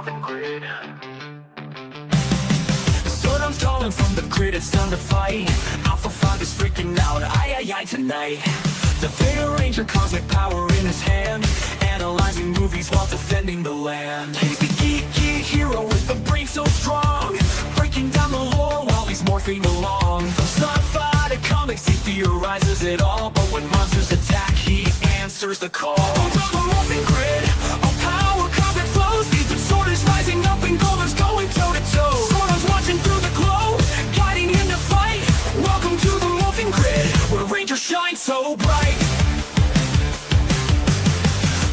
morphin' grid. Sodom's calling from the grid, it's time to fight. Alpha 5 is freaking out, aye tonight. The Theta Ranger, cosmic power in his hand, analyzing movies while defending the land. He's the geeky hero with the brain so strong, breaking down the lore while he's morphing along. From sci-fi to comics, he theorizes it all, but when monsters attack, he answers the call. Onto the morphing grid, all power, cosmic flows. The sword is rising up and Golden's going toe-to-toe. Someone's watching through the glow, guiding him to fight. Welcome to the morphing grid, where Rangers shine so bright.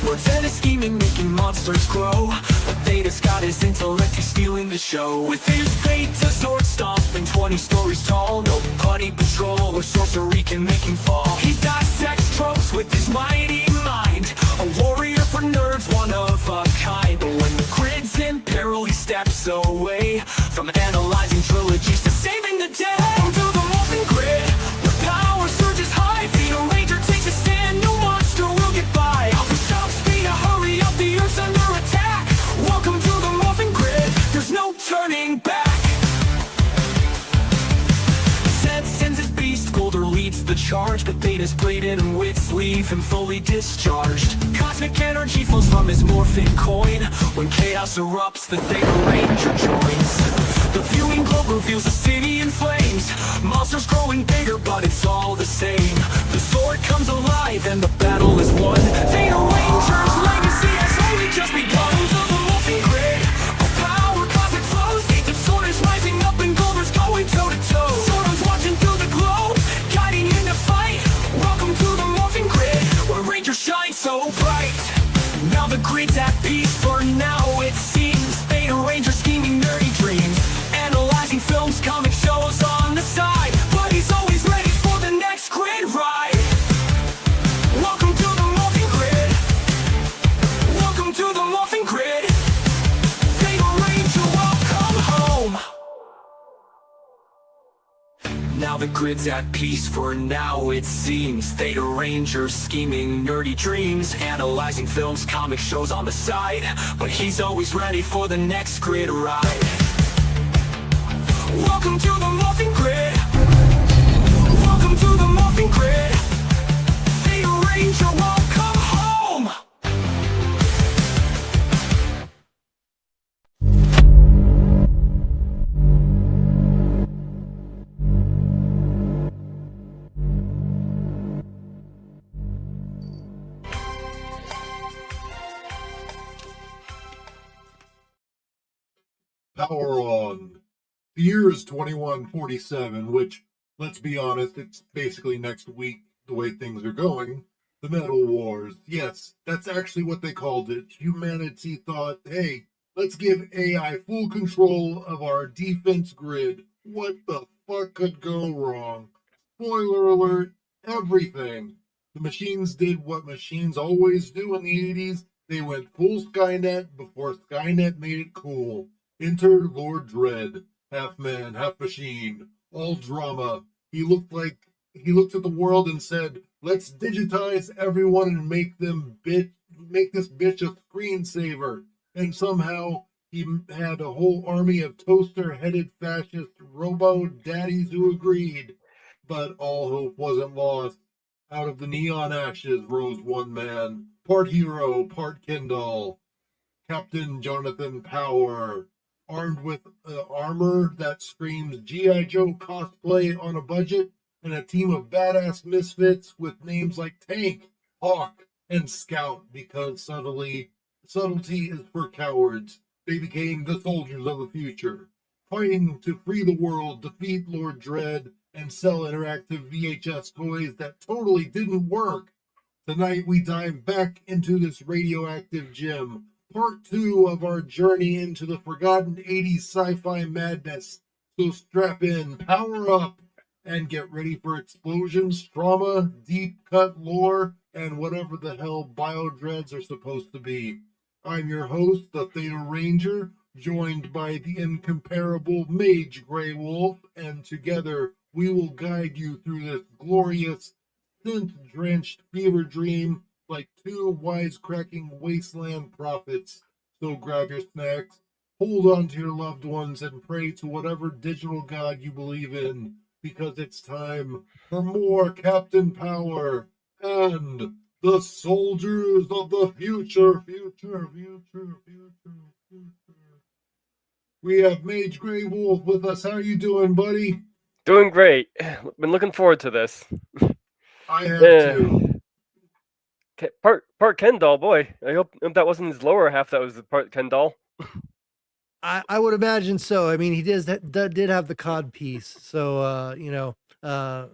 Rant is scheming, making monsters grow, but Theta's got his intellect, he's stealing the show. With his Theta sword stomping 20 stories tall, no putty patrol or sorcery can make him fall. He dissects tropes with his mighty mind, a warrior for nerds, one of a kind. But when the grid's in peril, he steps away, from analyzing trilogies to saving the day. Onto the morphing grid, where power surges high. Theta Ranger takes a stand, no monster will get by. Alpha stops Theta, hurry up, the Earth's under attack. Welcome to the morphing grid, there's no turning back. Zed sends his beast, Golder leads the charge, but Theta's bladed and wits leave him fully discharged. Cosmic energy flows from his morphing coin. When chaos erupts, the Theta Ranger joins. The viewing globe reveals a city in flames, monsters growing bigger, but it's all the same. The sword comes alive and the battle is won. Theta Ranger's legacy has only just begun. To the morphing grid, a power cosmic flows. The sword is rising up and Golder's going toe-to-toe. Sodom's watching through the glow, guiding him to fight. Welcome to the morphing grid, where Rangers shine so bright. Now the grid's at peace for now, it seems. Theta Ranger scheming nerdy dreams, analyzing films, comic shows on the side, but he's always ready for the next grid ride. Welcome to the morphing grid. Welcome to the morphing grid. Theta Ranger, welcome home. Now the grid's at peace for now, it seems. Theta Ranger scheming nerdy dreams, analyzing films, comic shows on the side, but he's always ready for the next grid ride. Welcome to the morphing grid. Welcome to the morphing grid. Theta Ranger, welcome home. Power on. The year is 2147, which, let's be honest, it's basically next week the way things are going. The Metal Wars. Yes, that's actually what they called it. Humanity thought, hey, let's give AI full control of our defense grid. What the fuck could go wrong? Spoiler alert, everything. The machines did what machines always do in the 80s. They went full Skynet before Skynet made it cool. Enter Lord Dredd. Half man, half machine, all drama. He looked at the world and said, let's digitize everyone and make this bitch a screensaver. And somehow he had a whole army of toaster-headed fascist robo-daddies who agreed. But all hope wasn't lost. Out of the neon ashes rose one man, part hero, part Kindle, Captain Jonathan Power. Armed with armor that screams G.I. Joe cosplay on a budget, and a team of badass misfits with names like Tank, Hawk, and Scout, because subtlety is for cowards. They became the soldiers of the future, fighting to free the world, defeat Lord Dredd, and sell interactive VHS toys that totally didn't work. Tonight we dive back into this radioactive gem, part 2 of our journey into the forgotten 80s sci-fi madness. So strap in, power up, and get ready for explosions, trauma, deep-cut lore, and whatever the hell bio-dreads are supposed to be. I'm your host, the Theta Ranger, joined by the incomparable Mage Grey Wolf, and together we will guide you through this glorious, synth-drenched fever dream like two wisecracking wasteland prophets. So grab your snacks, hold on to your loved ones and pray to whatever digital god you believe in, because it's time for more Captain Power and the soldiers of the future. We have Mage Grey Wolf with us. How are you doing, buddy? Doing great. Been looking forward to this. I have Uh, too. part Ken doll, boy. I hope that wasn't his lower half. That was the part Ken doll. I would imagine so. I mean, he did have the cod piece, so uh, I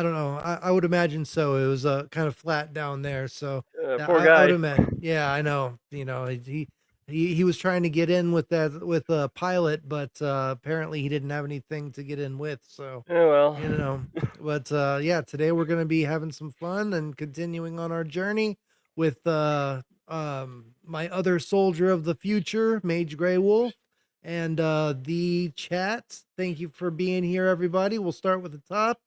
don't know. I would imagine so. It was kind of flat down there, so Poor I would guy. imagine. Yeah, I know. He was trying to get in with that with a pilot, but apparently he didn't have anything to get in with. So Oh well. you know, but yeah, today we're gonna be having some fun and continuing on our journey with my other soldier of the future, Mage Grey Wolf, and the chat. Thank you for being here, everybody. We'll start with the top.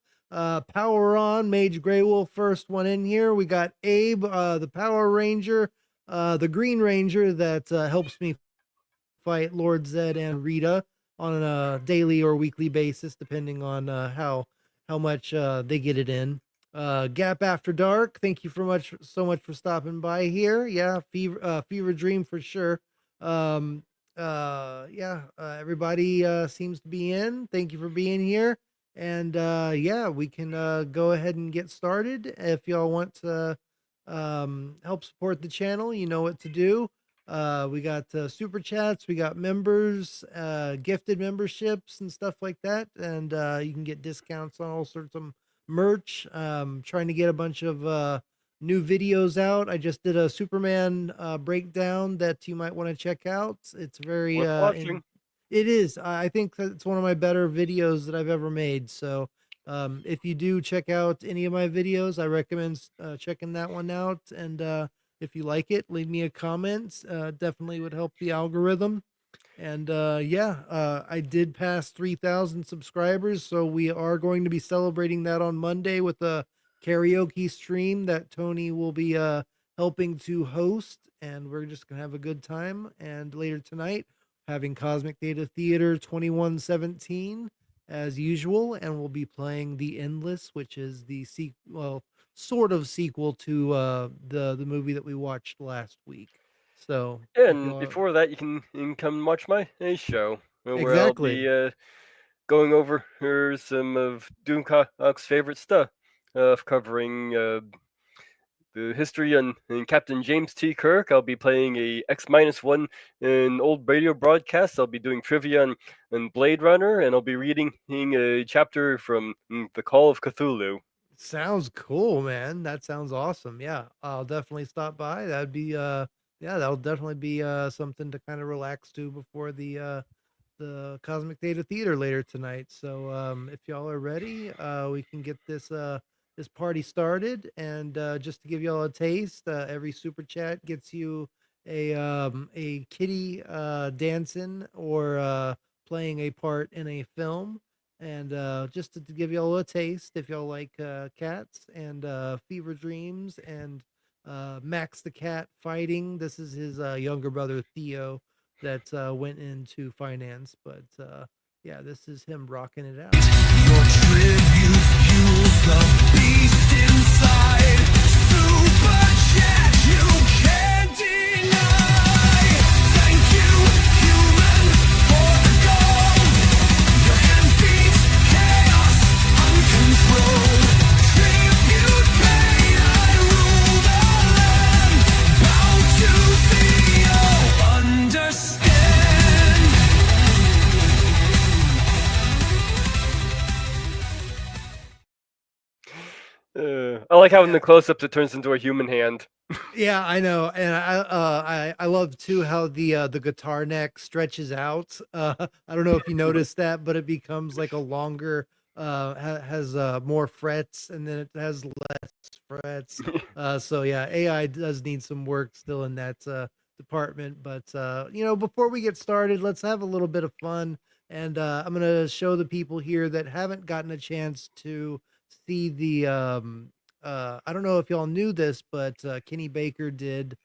Power on, Mage Grey Wolf, first one in here. We got Abe, the Power Ranger, the Green Ranger that helps me fight Lord Zed and Rita on a daily or weekly basis, depending on how much they get it in. Gap After Dark, thank you so much for stopping by here. Yeah, Fever Dream for sure. Yeah, everybody seems to be in. Thank you for being here. And yeah, we can go ahead and get started. If y'all want to help support the channel, you know what to do. We got super chats, we got members, gifted memberships and stuff like that, and you can get discounts on all sorts of merch. Trying to get a bunch of new videos out. I just did a Superman breakdown that you might want to check out. It's very Worth watching. it is. I think that it's one of my better videos that I've ever made. So if you do check out any of my videos, I recommend checking that one out. And if you like it, leave me a comment. Definitely would help the algorithm. And yeah, I did pass 3,000 subscribers, so we are going to be celebrating that on Monday with a karaoke stream that Tony will be helping to host, and we're just gonna have a good time. And later tonight, having Cosmic Data Theater 2117 as usual, and we'll be playing The Endless, which is the sort of sequel to the movie that we watched last week. So if And y'all before that, you can come watch my show where I'll exactly. be going over some of Doomcock's favorite stuff, covering the history and Captain James T. Kirk. I'll be playing a X-1 in old radio broadcasts. I'll be doing trivia on Blade Runner, and I'll be reading a chapter from The Call of Cthulhu. Sounds cool, man. That sounds awesome. Yeah, I'll definitely stop by. That'd be yeah, that'll definitely be something to kind of relax to before the Cosmic Data Theater later tonight. So if y'all are ready, we can get this party started. And just to give y'all a taste, every super chat gets you a kitty dancing or playing a part in a film. And just to give y'all a taste, if y'all like cats and fever dreams and Max the cat fighting, this is his younger brother Theo that went into finance. But yeah, this is him rocking it out. Your tribute fuels the beast inside. Super chat you can't deny. Thank you, human, for the gold. Your hand beats chaos uncontrolled. Tribute pain, I rule the land. Bow to Theo, understand. I like how in Yeah. the close-ups it turns into a human hand. Yeah, I know, and I love too how the guitar neck stretches out. I don't know if you noticed that, but it becomes like a longer has more frets, and then it has less frets. So yeah, AI does need some work still in that department. But before we get started, let's have a little bit of fun, and I'm gonna show the people here that haven't gotten a chance to see the I don't know if y'all knew this, but Kenny Baker did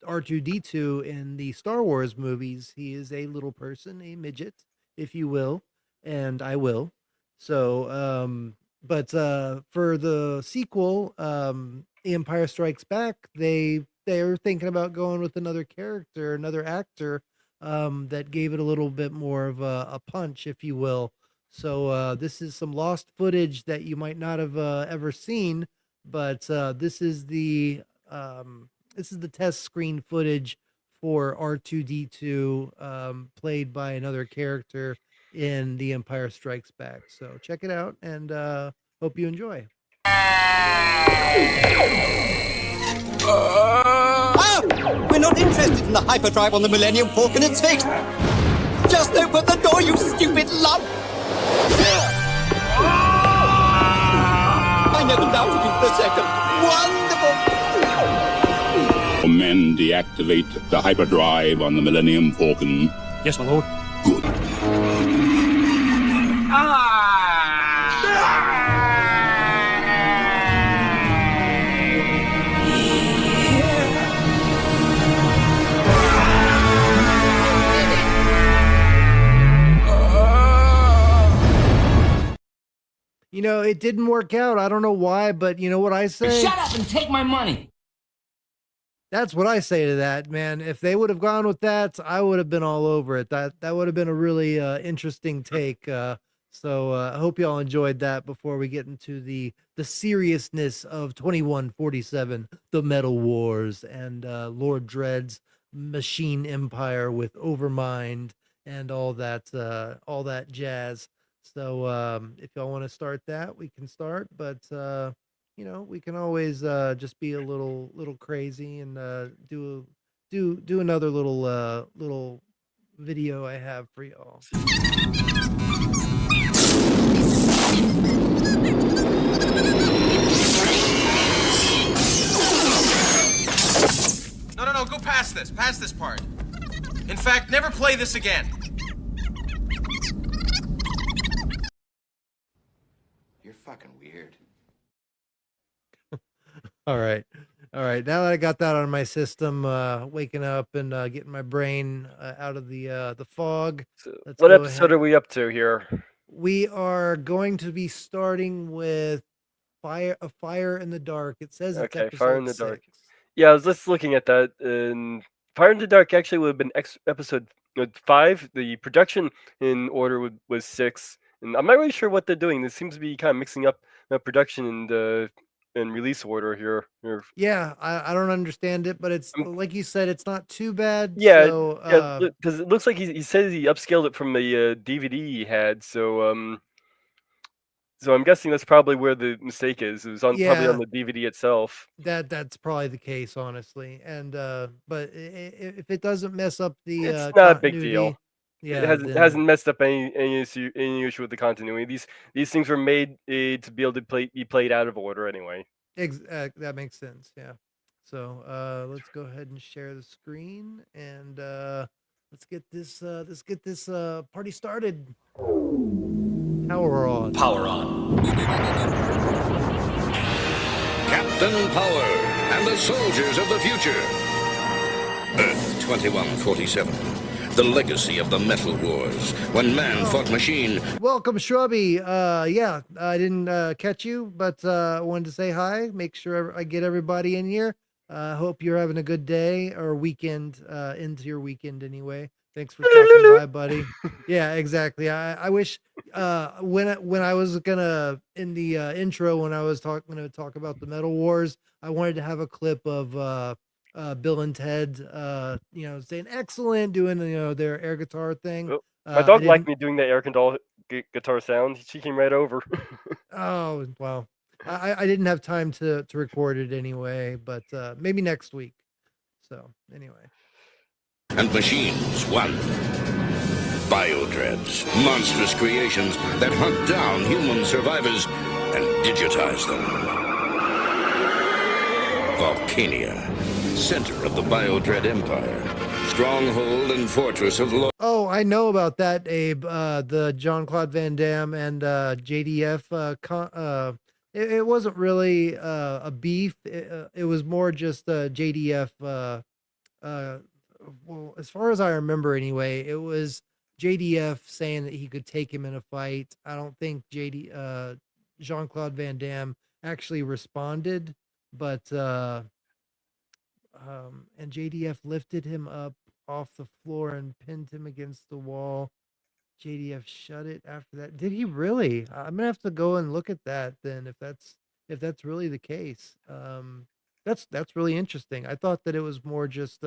R2D2 in the Star Wars movies. He is a little person, a midget, if you will, and I will. So, but for the sequel, The Empire Strikes Back, they're thinking about going with another character, another actor, that gave it a little bit more of a punch, if you will. So this is some lost footage that you might not have ever seen, but this is the test screen footage for R2D2, played by another character in The Empire Strikes Back. So check it out, and hope you enjoy. We're not interested in the hyperdrive on the Millennium Falcon. It's fixed. Just open the door, you stupid lump. I never doubted you for a second. Wonderful. Men deactivate the hyperdrive on the Millennium Falcon. Yes, my lord. Good. You know, it didn't work out. I don't know why, but you know what I say? Shut up and take my money. That's what I say to that, man. If they would have gone with that, I would have been all over it. That would have been a really interesting take. So I hope y'all enjoyed that before we get into the seriousness of 2147, the Metal Wars, and Lord Dredd's Machine Empire with Overmind and all that jazz. So if y'all want to start that, we can start, but you know, we can always just be a little crazy and do another little video I have for y'all. No, go past this part. In fact, never play this again. You're fucking weird. All right. Now that I got that on my system, waking up and getting my brain out of the fog. So Let's what go episode ahead. are we up to here? We are going to be starting with A Fire in the Dark. It says it's Okay, Fire in the episode Dark. 6. Yeah, I was just looking at that, and Fire in the Dark actually would have been episode 5. The production in order was 6, and I'm not really sure what they're doing. This seems to be kind of mixing up production and release order here. Yeah, I don't understand it, but it's like you said, it's not too bad. Yeah, So because it looks like he says he upscaled it from the DVD he had. So I'm guessing that's probably where the mistake is. It was probably on the DVD itself. that's probably the case, honestly. And but if it doesn't mess up the It's not a big deal. Yeah, It hasn't messed up any issue with the continuity. These things were made to be able to be played out of order anyway. That makes sense. Yeah. So let's go ahead and share the screen, and let's get this party started. Power on. Power on. Captain Power and the soldiers of the future. Earth 2147. The legacy of the Metal Wars, when man fought machine. Welcome, Shrubby. Yeah, I didn't catch you, but I wanted to say hi. Make sure I get everybody in here. Hope you're having a good day or weekend, into your weekend anyway. Thanks for stopping by, buddy. Yeah, exactly. I wish when I was gonna in the intro, when I was gonna talk about the Metal Wars, I wanted to have a clip of Bill and Ted, saying excellent, doing their air guitar thing. Oh, my dog liked me doing that air guitar sound. She came right over. Oh wow, I didn't have time to record it anyway, but maybe next week. So anyway. And machines won. Biodreads, monstrous creations that hunt down human survivors and digitize them. Volcania, center of the Biodread Empire, stronghold and fortress of Oh, I know about that, Abe. The Jean-Claude Van Damme and JDF. It wasn't really a beef. It was more just JDF uh, well, as far as I remember, anyway, it was JDF saying that he could take him in a fight. I don't think Jean Claude Van Damme actually responded, but and JDF lifted him up off the floor and pinned him against the wall. JDF shut it after that. Did he really? I'm gonna have to go and look at that then if that's really the case. That's really interesting. I thought that it was more just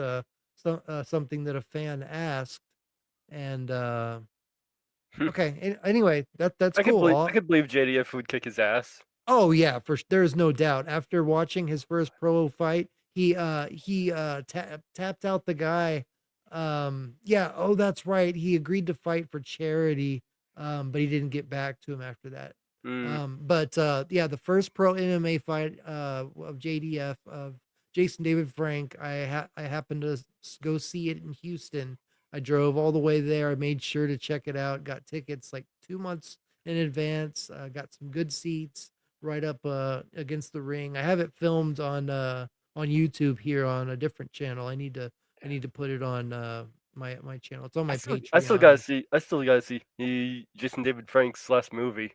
something that a fan asked and okay. Anyway, that's cool. I could believe JDF would kick his ass. Oh yeah, there's no doubt. After watching his first pro fight, he tapped out the guy. Yeah, oh that's right. He agreed to fight for charity, but he didn't get back to him after that. But yeah, the first pro MMA fight of JDF of Jason David Frank, I happened to go see it in Houston. I drove all the way there. I made sure to check it out. Got tickets like 2 months in advance. Got some good seats right up against the ring. I have it filmed on YouTube here on a different channel. I need to put it on my channel. It's on my Patreon. I still gotta see Jason David Frank's last movie.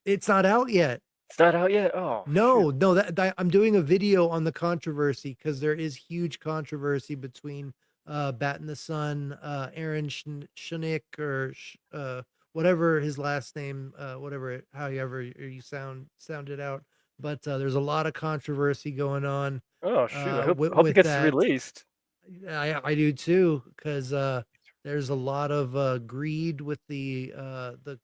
It's not out yet. It's not out yet. Oh no, shoot. no. That I'm doing a video on the controversy because there is huge controversy between Bat in the Sun, Aaron Shunick or whatever his last name, however you sound it out. But there's a lot of controversy going on. Oh shoot! I hope with it gets that. released. I do too, because there's a lot of greed with the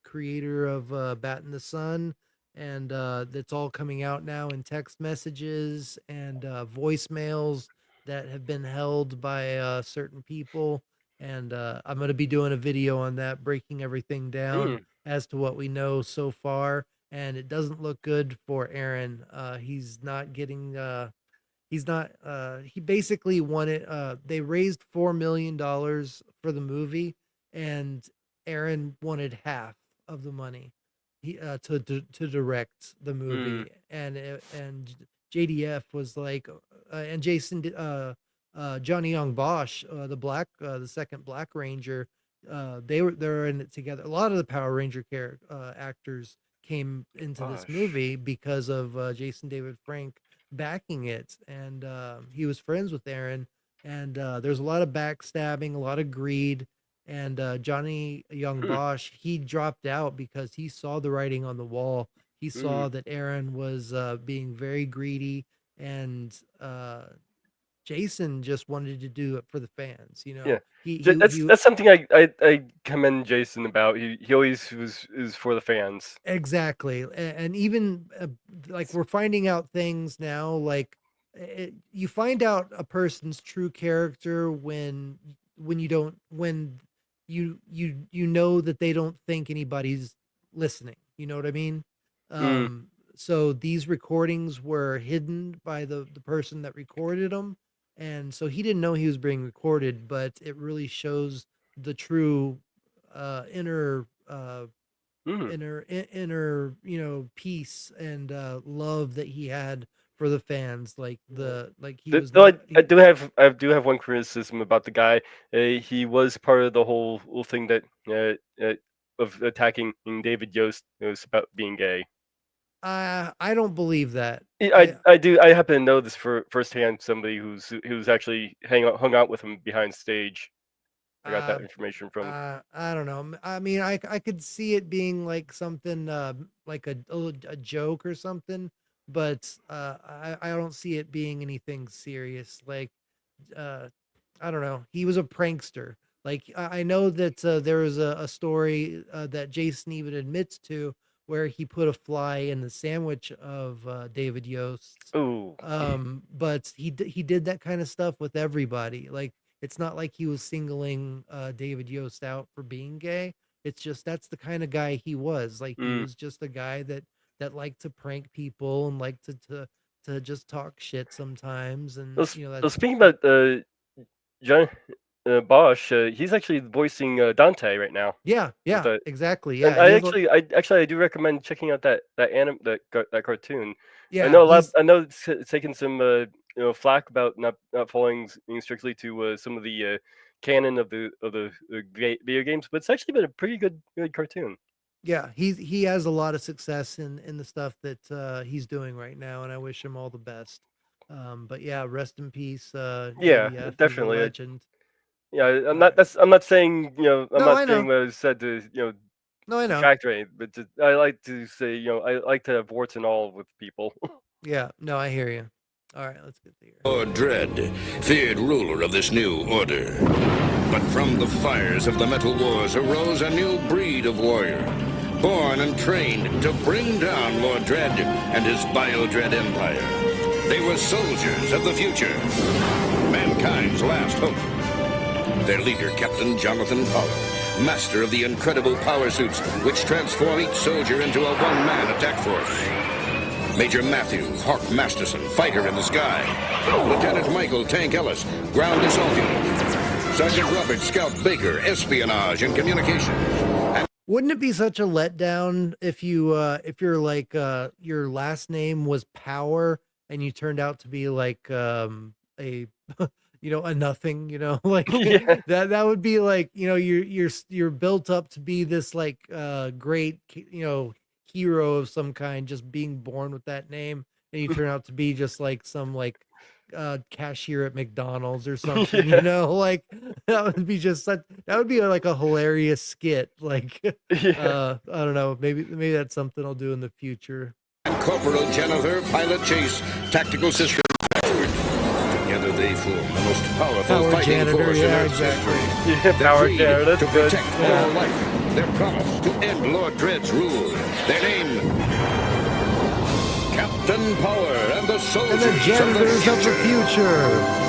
creator of Bat in the Sun, and that's all coming out now in text messages and voicemails that have been held by certain people. And I'm going to be doing a video on that, breaking everything down as to what we know so far. And it doesn't look good for Aaron. He's not getting he basically wanted they raised $4 million for the movie, and Aaron wanted half of the money to direct the movie. And JDF was like and Jason Johnny Young Bosch, the second Black Ranger, they're in it together. A lot of the Power Ranger actors came into this movie because of Jason David Frank backing it, and he was friends with Aaron, and there's a lot of backstabbing, a lot of greed, and Johnny Young Bosch, he dropped out because he saw the writing on the wall. He saw that Aaron was being very greedy, and Jason just wanted to do it for the fans, you know. Yeah, that's something I commend Jason about. He always is for the fans. Exactly, and even like we're finding out things now. Like you find out a person's true character when you know that they don't think anybody's listening. You know what I mean? So these recordings were hidden by the person that recorded them. And so he didn't know he was being recorded, but it really shows the true inner peace and love that he had for the fans. Like I do have one criticism about the guy. He was part of the whole thing that of attacking David Yost. It was about being gay. I don't believe that. I happen to know this firsthand. Somebody who's actually hung out with him behind stage. I got that information from. I don't know. I mean, I could see it being like something like a joke or something, but I don't see it being anything serious. Like I don't know. He was a prankster. Like I know that there was a story that Jason even admits to, where he put a fly in the sandwich of David Yost. Oh. But he did that kind of stuff with everybody. Like it's not like he was singling David Yost out for being gay. It's just that's the kind of guy he was. Like he was just a guy that liked to prank people and liked to just talk shit sometimes. And speaking about Bosch, he's actually voicing Dante right now. Yeah, the- exactly. And Yeah, he has I do recommend checking out that cartoon. yeah, I know he's I know it's taken some flack about not following strictly to some of the canon of the video games, but it's actually been a pretty good cartoon. yeah, he has a lot of success in the stuff that he's doing right now, and I wish him all the best. But yeah, rest in peace, Yeah, EDF. He's a definitely. legend. Yeah, All right. I'm not saying I'm No, not I saying know. what I said to No, I know. detract or anything, but I like to say I like to have warts and all with people. Yeah, no, I hear you. All right, let's get there. Lord Dread, feared ruler of this new order. But from the fires of the Metal Wars arose a new breed of warrior, born and trained to bring down Lord Dread and his Bio-Dread empire. They were soldiers of the future, mankind's last hope. Their leader, Captain Jonathan Pollard, master of the incredible power suits which transform each soldier into a one-man attack force. Major Matthew Hawk Masterson, fighter in the sky. Lieutenant Michael Tank Ellis, ground assault unit. Sergeant Robert Scout Baker, espionage and communications. And Wouldn't it be such a letdown if you're like your last name was Power and you turned out to be like a a nothing, like Yeah. that would be like, you're built up to be this like great hero of some kind, just being born with that name, and you turn out to be just like some like cashier at McDonald's or something, Yeah. like that would be like a hilarious skit. Like Yeah. I don't know, maybe that's something I'll do in the future. Corporal Jennifer, pilot Chase, tactical systems expert. Together they form the most powerful Power fighting janitor, force in yeah, Earth's exactly. history. Yeah, Their Power creed Janitor, that's to good. protect all life. Their promise to end Lord Dread's rule. Their name, Captain Power and the And soldiers the janitors of the future. future.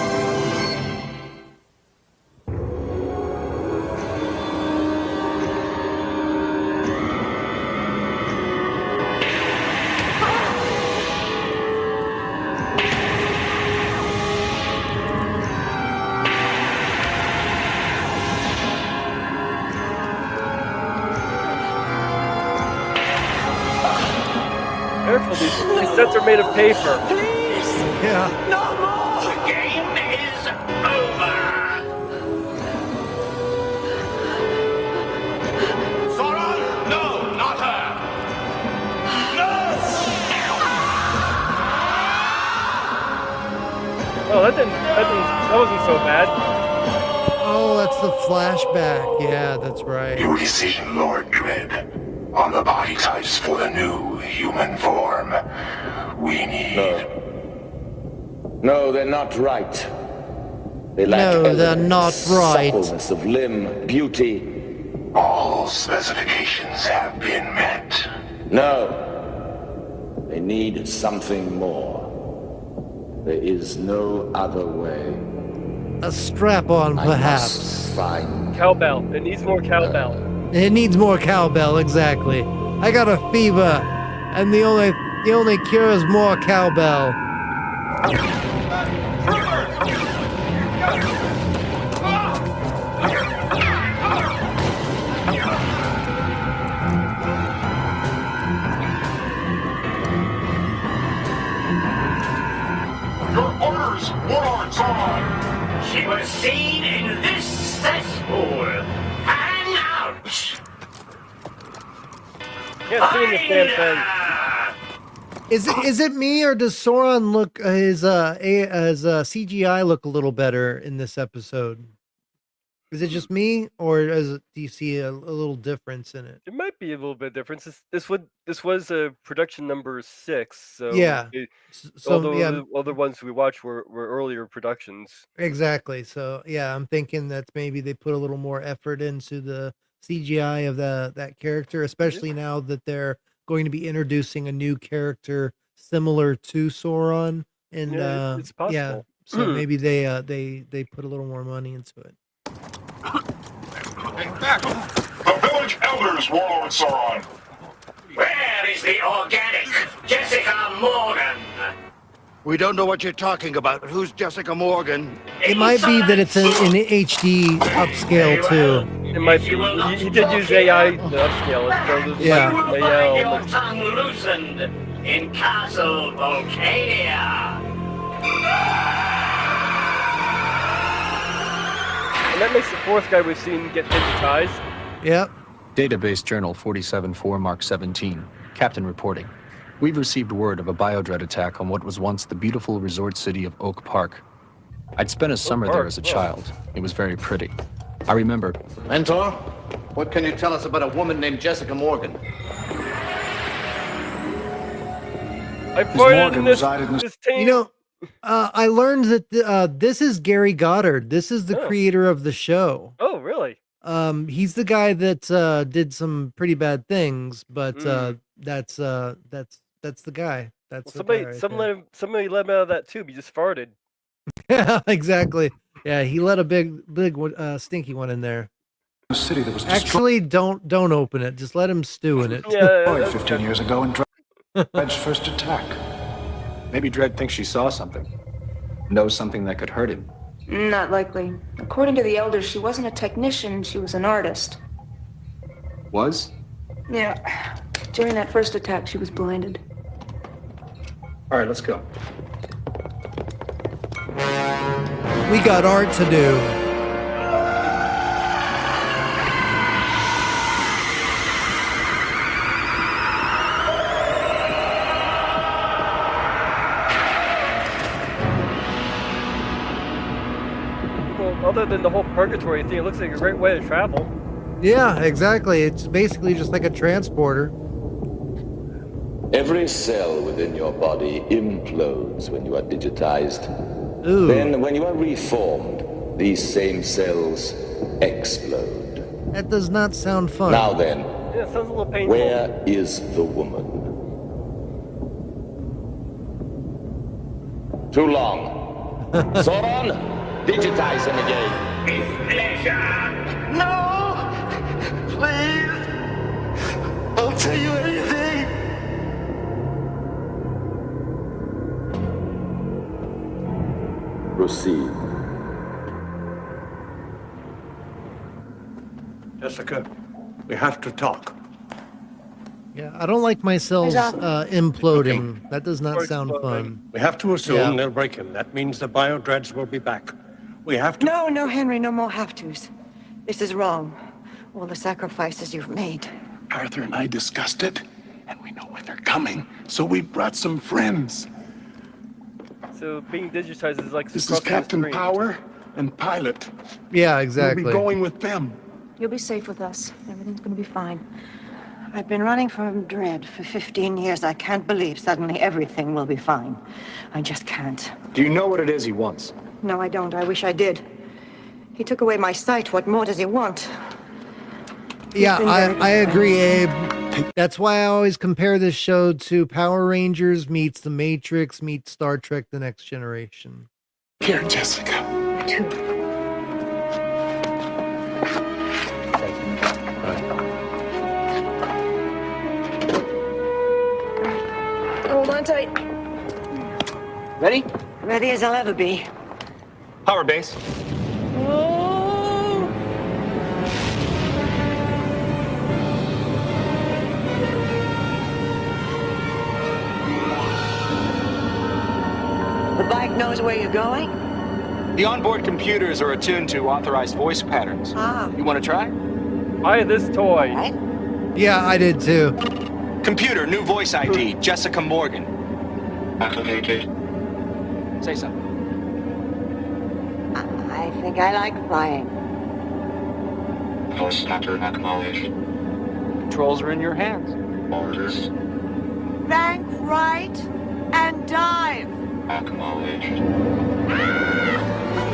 Careful, these sets are made of paper. Yeah. The game is over. Sora? No, not her. No! Oh, that wasn't so bad. Oh, that's the flashback. Yeah, that's right. Your decision, Lord Dread, on the body types for the new human form. We need... No, they're not right. They lack No, they're elegance, not right. suppleness of limb, beauty. All specifications have been met. No. They need something more. There is no other way. A strap-on, I perhaps. must find Cowbell. It needs more cowbell. It needs more cowbell, exactly. I got a fever, and the only cure is more cowbell. Your orders, Lord Zod! She was seen in this cesspool. And out. Can't see in this damn thing. Is it me, or does Sauron look his CGI look a little better in this episode? Is it just me, or do you see a little difference in it? It might be a little bit different. This was production number 6. So Yeah. So the other ones we watched were earlier productions. exactly. So yeah, I'm thinking that maybe they put a little more effort into the CGI of that character, especially now that they're going to be introducing a new character similar to Sauron. And Yeah, it's possible. yeah, so maybe they put a little more money into it. The village elders, Warlord Sauron! Where is the organic Jessica Morgan? We don't know what you're talking about. Who's Jessica Morgan? It might be that it's in HD upscale too. It might be. He did use AI to upscale it, so there's Yeah. You will AI find your elements. tongue loosened in Castle Volcania. And that makes the fourth guy we've seen get digitized. Yep. Database Journal 47-4 Mark 17. Captain reporting. We've received word of a biodread attack on what was once the beautiful resort city of Oak Park. I'd spent a summer there as a child. It was very pretty. I remember. Mentor, what can you tell us about a woman named Jessica Morgan? I fired Morgan this team. You know, I learned that this is Gary Goddard. This is the creator of the show. Oh, really? He's the guy that did some pretty bad things, but that's the guy. That's the guy right there. somebody let him out of that tube. He just farted. Yeah, exactly. Yeah, he let a big stinky one in there. A city that was Actually, don't open it. Just let him stew in it. destroyed 15 years ago in Dread's first attack. Maybe Dredd thinks she saw something. Knows something that could hurt him. Not likely. According to the elders, she wasn't a technician, she was an artist. Was? Yeah. During that first attack, she was blinded. All right, let's go. We got art to do. Well, other than the whole purgatory thing, it looks like a great way to travel. Yeah, exactly. It's basically just like a transporter. Every cell within your body implodes when you are digitized. Ooh. Then, when you are reformed, these same cells explode. That does not sound fun. Now then, Yeah, it sounds a little painful. where is the woman? Too long. Sauron, digitize him again. No! Please! I'll tell you anything! Proceed. Jessica, we have to talk. Yeah, I don't like my cells imploding. That does not sound fun. We have to assume Yeah. they'll break him. That means the biodreads will be back. We have to... No, Henry, no more have-tos. This is wrong. All the sacrifices you've made. Arthur and I discussed it, and we know when they're coming, so we brought some friends. So being digitized is like This is crossing the Captain screen. Power and Pilot. Yeah, exactly. We'll be going with them. You'll be safe with us. Everything's gonna be fine. I've been running from Dread for 15 years. I can't believe suddenly everything will be fine. I just can't. Do you know what it is he wants? No, I don't. I wish I did. He took away my sight. What more does he want? Yeah, been very I agree, Abe. That's why I always compare this show to Power Rangers meets The Matrix meets Star Trek The Next Generation. Here, Jessica. Hold on tight. Ready? Ready as I'll ever be. Power base. The bike knows where you're going? The onboard computers are attuned to authorized voice patterns. Ah. You want to try? Buy this toy. Yeah, I did too. Computer, new voice ID, Jessica Morgan. Activated. Say something. I think I like flying. Force pattern acknowledged. Controls are in your hands. Orders Bank right and dive. acknowledged.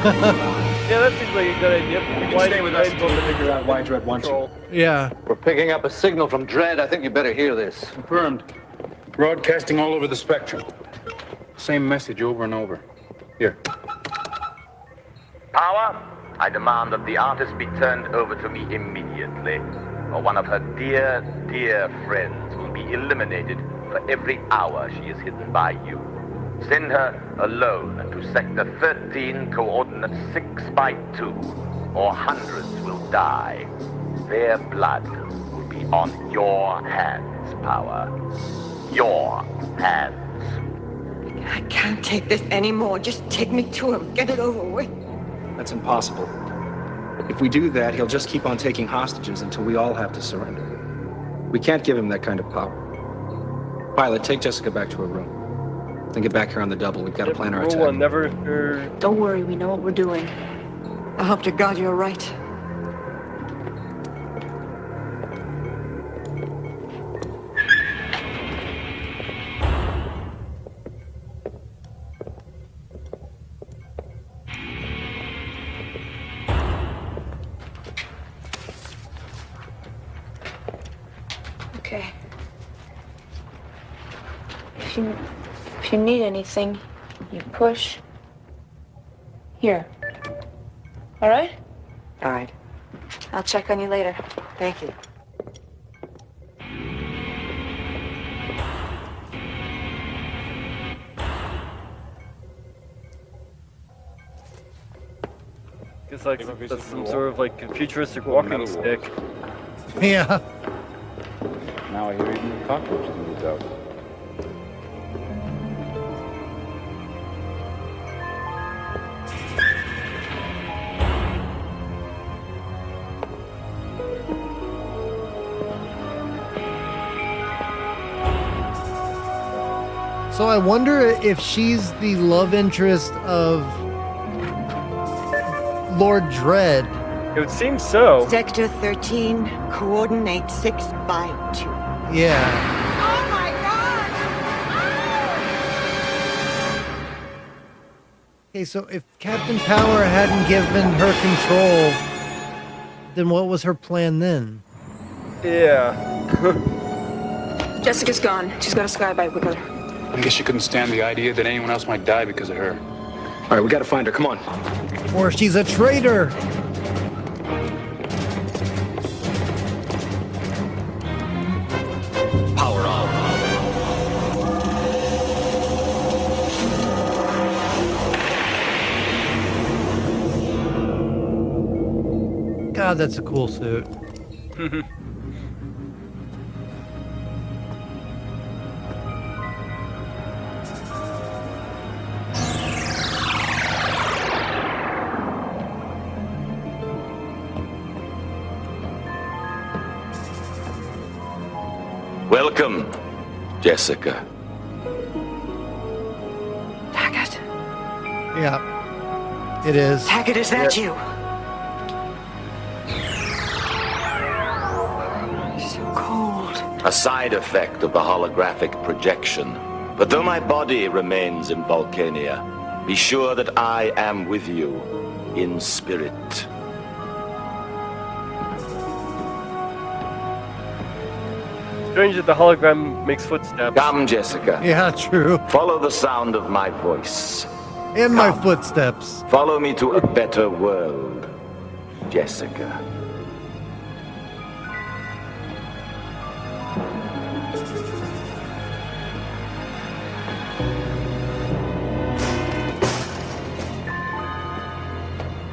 Yeah, that seems like a good idea. You can stay with us until we figure out why Dredd wants you. Yeah. We're picking up a signal from Dredd. I think you better hear this. Confirmed. Broadcasting all over the spectrum. Same message over and over. Here. Power, I demand that the artist be turned over to me immediately, or one of her dear, dear friends will be eliminated for every hour she is hidden by you. Send her alone to Sector 13, coordinate 6 by 2, or hundreds will die. Their blood will be on your hands, Power. Your hands. I can't take this anymore. Just take me to him. Get it over with. That's impossible. If we do that, he'll just keep on taking hostages until we all have to surrender. We can't give him that kind of power. Pilot, take Jessica back to her room. Then get back here on the double. We've got to plan our Rule attack. one, never... Don't worry, we know what we're doing. I hope to God you're right. Okay. If you need anything, you push. Here. All right? All right. I'll check on you later. Thank you. It's like that's some sort of like futuristic walking stick. Yeah. Now I hear even the cockroaches moved out. So I wonder if she's the love interest of Lord Dredd. It would seem so. Sector 13, coordinate 6 by 2. Yeah. Oh my God! Okay, so if Captain Power hadn't given her control, then what was her plan then? Yeah. Jessica's gone. She's got a skybike with her. I guess she couldn't stand the idea that anyone else might die because of her. All right, we got to find her. Come on. Or she's a traitor. Power on. God, that's a cool suit. Welcome, Jessica. Taggart. Yeah, it is. Taggart, is that you? So cold. A side effect of the holographic projection. But though my body remains in Volcania, be sure that I am with you in spirit. Strange that the hologram makes footsteps. Come, Jessica. Yeah, true. Follow the sound of my voice. And my footsteps. Follow me to a better world, Jessica.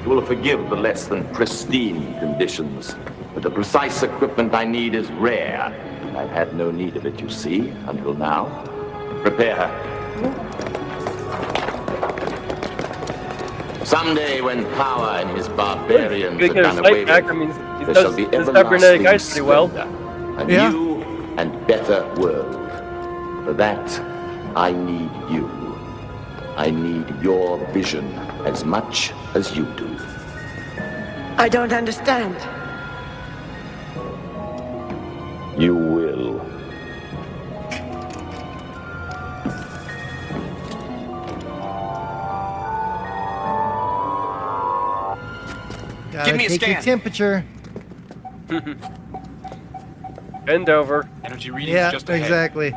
You will forgive the less than pristine conditions, but the precise equipment I need is rare. I've had no need of it, you see, until now. Prepare her. Someday, when Power and his barbarians are done away with, there shall be cybernetic eyes pretty well. a new and better world. For that, I need you. I need your vision as much as you do. I don't understand. You will. Gotta Give me a take your scan. temperature. Bend over. Energy readings Yeah, just ahead. exactly.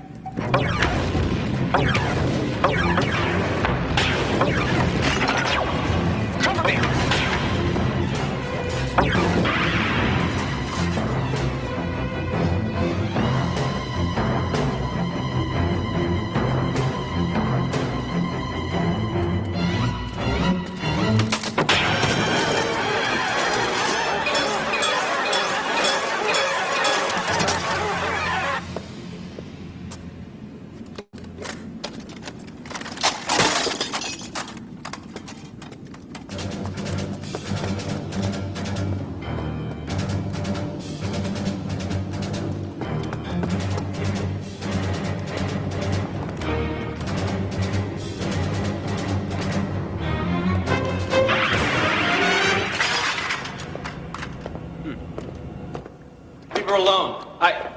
her alone.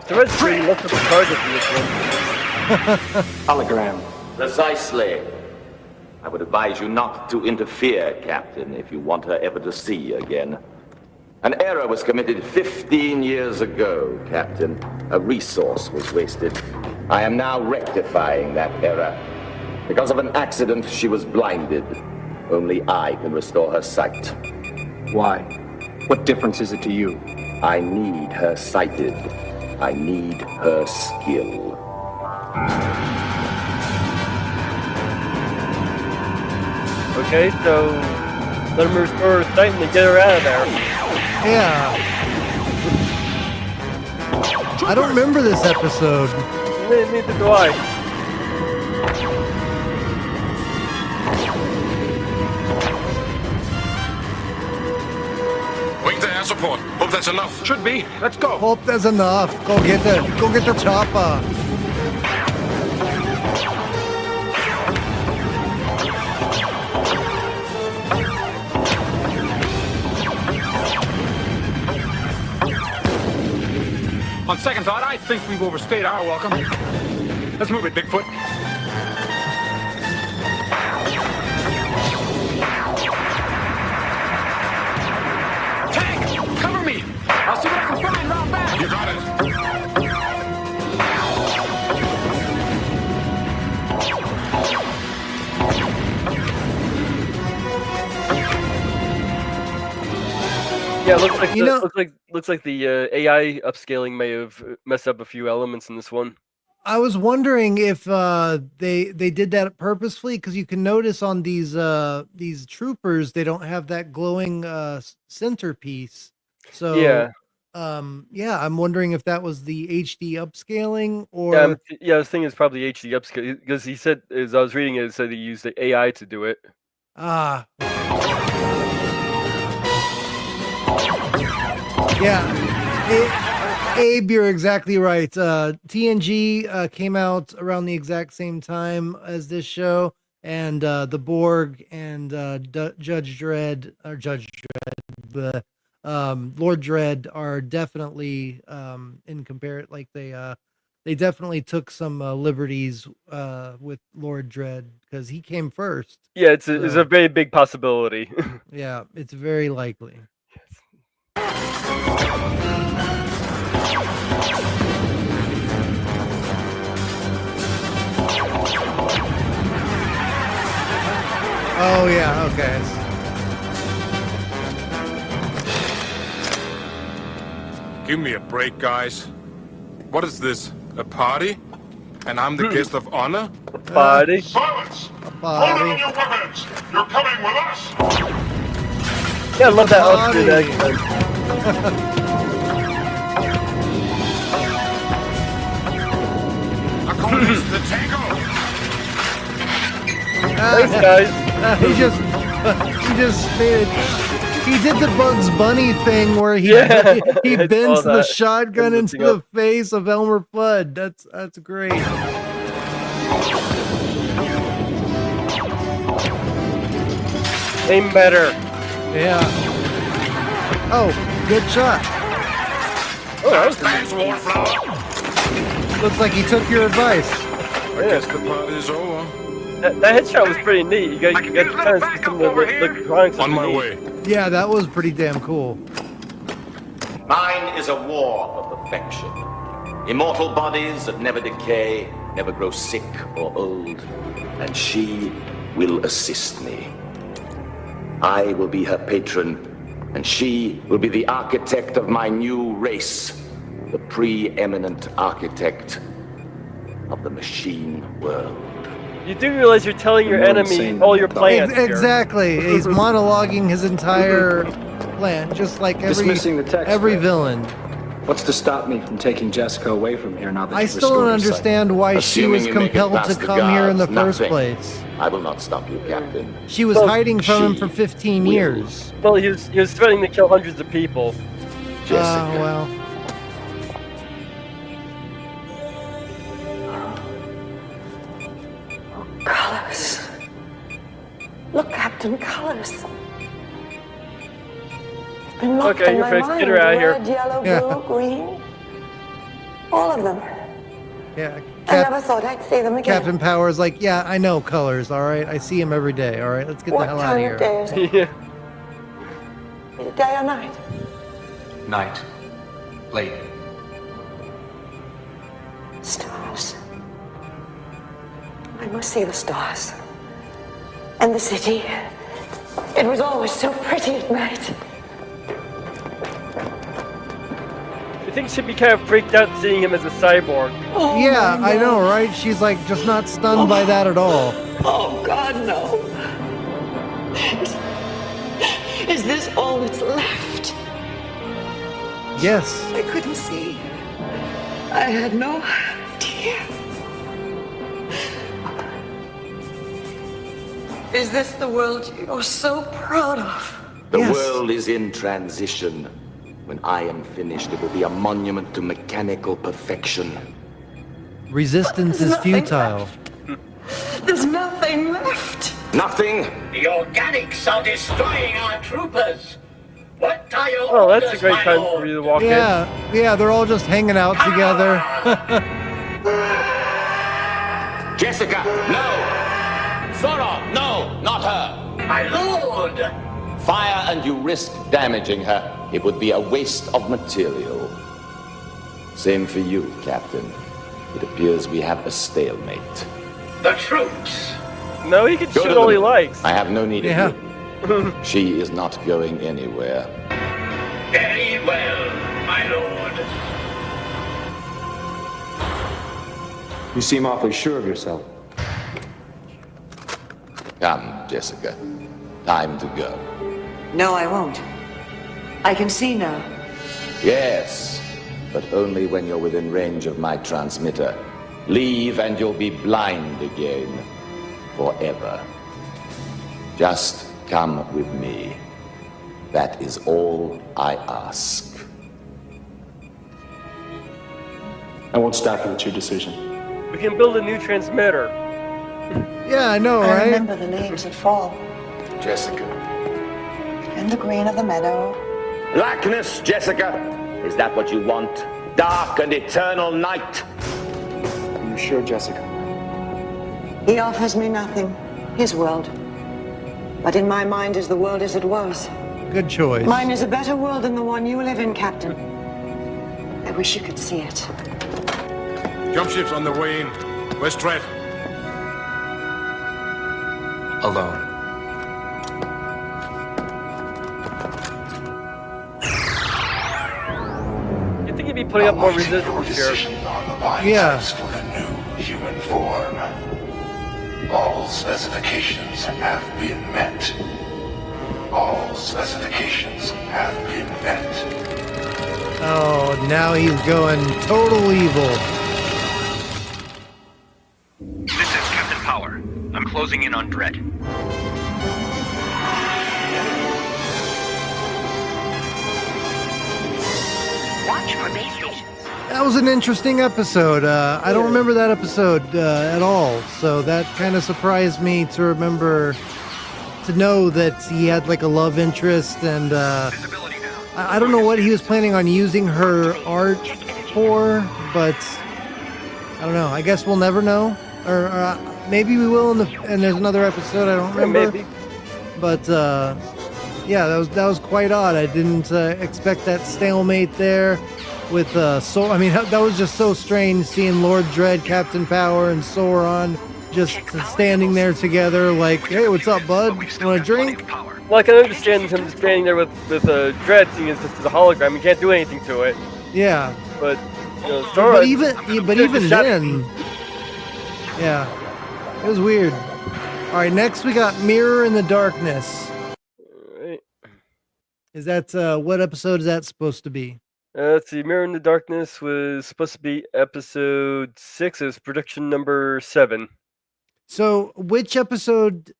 The Red Screen left up the target in this one. Hologram. Precisely. I would advise you not to interfere, Captain, if you want her ever to see you again. An error was committed 15 years ago, Captain. A resource was wasted. I am now rectifying that error. Because of an accident, she was blinded. Only I can restore her sight. Why? What difference is it to you? I need her sighted. I need her skill. Okay, so let him restore her sight and get her out of there. Yeah. I don't remember this episode. Neither do I. Wing to air support. Hope that's enough. Should be. Let's go. Hope there's enough. Go get the chopper. On second thought, I think we've overstayed our welcome. Let's move it, Bigfoot. Tank, cover me. I'll see what I can find round back. You got it. Yeah, looks like the AI upscaling may have messed up a few elements in this one. I was wondering if they did that purposefully, because you can notice on these troopers they don't have that glowing centerpiece. So I'm wondering if that was the HD upscaling or this thing is probably HD upscaling, because he said, as I was reading it said he used the AI to do it. Yeah, Abe, you're exactly right. TNG came out around the exact same time as this show, and the Borg and Judge Dredd, Lord Dredd are definitely in compare. Like they definitely took some liberties with Lord Dredd because he came first. Yeah, it's a very big possibility. Yeah, it's very likely. Oh yeah, okay. Give me a break, guys. What is this? A party? And I'm the guest of honor? Party? Silence! Party. Hold down your weapons! You're coming with us! Yeah, I love that Austrian accent. I call this the tango! Thanks, guys. He just made it. He did the Bugs Bunny thing where he bends the shotgun into the face of Elmer Fudd. That's great. Aim better. Yeah. Oh, good shot. Oh, that was Thanks, Wallflower. Looks like he took your advice. I guess the party's over. That headshot was pretty neat. You got to kind of see some of the drawings. On my way. Yeah, that was pretty damn cool. Mine is a war of affection. Immortal bodies that never decay, never grow sick or old. And she will assist me. I will be her patron, and she will be the architect of my new race, the preeminent architect of the machine world. You do realize you're telling your enemy all your plans. Exactly. He's monologuing his entire plan, just like Dismissing the text, every right? villain. What's to stop me from taking Jessica away from here now that I you've still don't restored her sight? understand why she was Assuming you make it compelled past to the come here in the guards, first nothing. place. I will not stop you, Captain. She was hiding from him for 15 years. Well, he was threatening to kill hundreds of people. Jessica. Well. Colors. Look, Captain, colors. It's been locked Okay, in your my face. mind. Get her out of here. Red, yellow, Yeah. blue, green. All of them. Yeah. I never thought I'd see them again. Captain Power's like, yeah, I know colors, all right? I see them every day, all right? Let's get the hell out of here. What time of day is it? Yeah. Is it day or night? Night. Late. Stars. I must see the stars. And the city. It was always so pretty at night. I think she'd be kind of freaked out seeing him as a cyborg. Oh, yeah, I know, right? She's like just not stunned by that at all. Oh, God, no. Is this all that's left? Yes. I couldn't see. I had no idea. Is this the world you're so proud of? The world is in transition. When I am finished, it will be a monument to mechanical perfection. Resistance is futile. There's nothing left. Nothing? The organics are destroying our troopers. What are your Oh, that's a orders, great my time lord? for you to walk in. Yeah, they're all just hanging out together. Jessica, no! Sora, no, not her! My lord! Fire and you risk damaging her. It would be a waste of material. Same for you, Captain. It appears we have a stalemate. The troops! No, he can Go shoot to all he them. likes. I have no need Yeah. of you. She is not going anywhere. Very well, my lord. You seem awfully sure of yourself. Come, Jessica. Time to go. No, I won't. I can see now. Yes, but only when you're within range of my transmitter. Leave and you'll be blind again. Forever. Just come with me. That is all I ask. I won't stop you at your decision. We can build a new transmitter. Yeah, I know, I right? remember the leaves that fall. Jessica. And the green of the meadow. Blackness, Jessica. Is that what you want? Dark and eternal night. Are you sure, Jessica? He offers me nothing. His world. But in my mind is the world as it was. Good choice. Mine is a better world than the one you live in, Captain. I wish you could see it. Jump ships on the way in. Where's Dredd? Alone. You think he'd be putting up more resistance here? Yeah. For the new human form. All specifications have been met. All specifications have been met. Oh, now he's going total evil. This is Captain Power. I'm closing in on Dredd. Watch for base stations. That was an interesting episode. I don't remember that episode at all, so that kind of surprised me to remember, to know that he had like a love interest, and I don't know what he was planning on using her art for, but I don't know. I guess we'll never know, or maybe we will and there's another episode. I don't remember. Maybe. But yeah, that was quite odd. I didn't expect that stalemate there with Soul. I mean, that was just so strange seeing Lord Dredd, Captain Power, and Sauron just standing there together. Like, hey, what's up, bud? Want a drink? Well, I can understand him standing there with Dredd, seeing it's just a hologram. You can't do anything to it. Yeah. But Sauron, but even then, yeah, it was weird. All right, next we got Mirror in the Darkness. Right. Is that what episode is that supposed to be? Let's see. Mirror in the Darkness was supposed to be episode 6. It was production number 7. So, which episode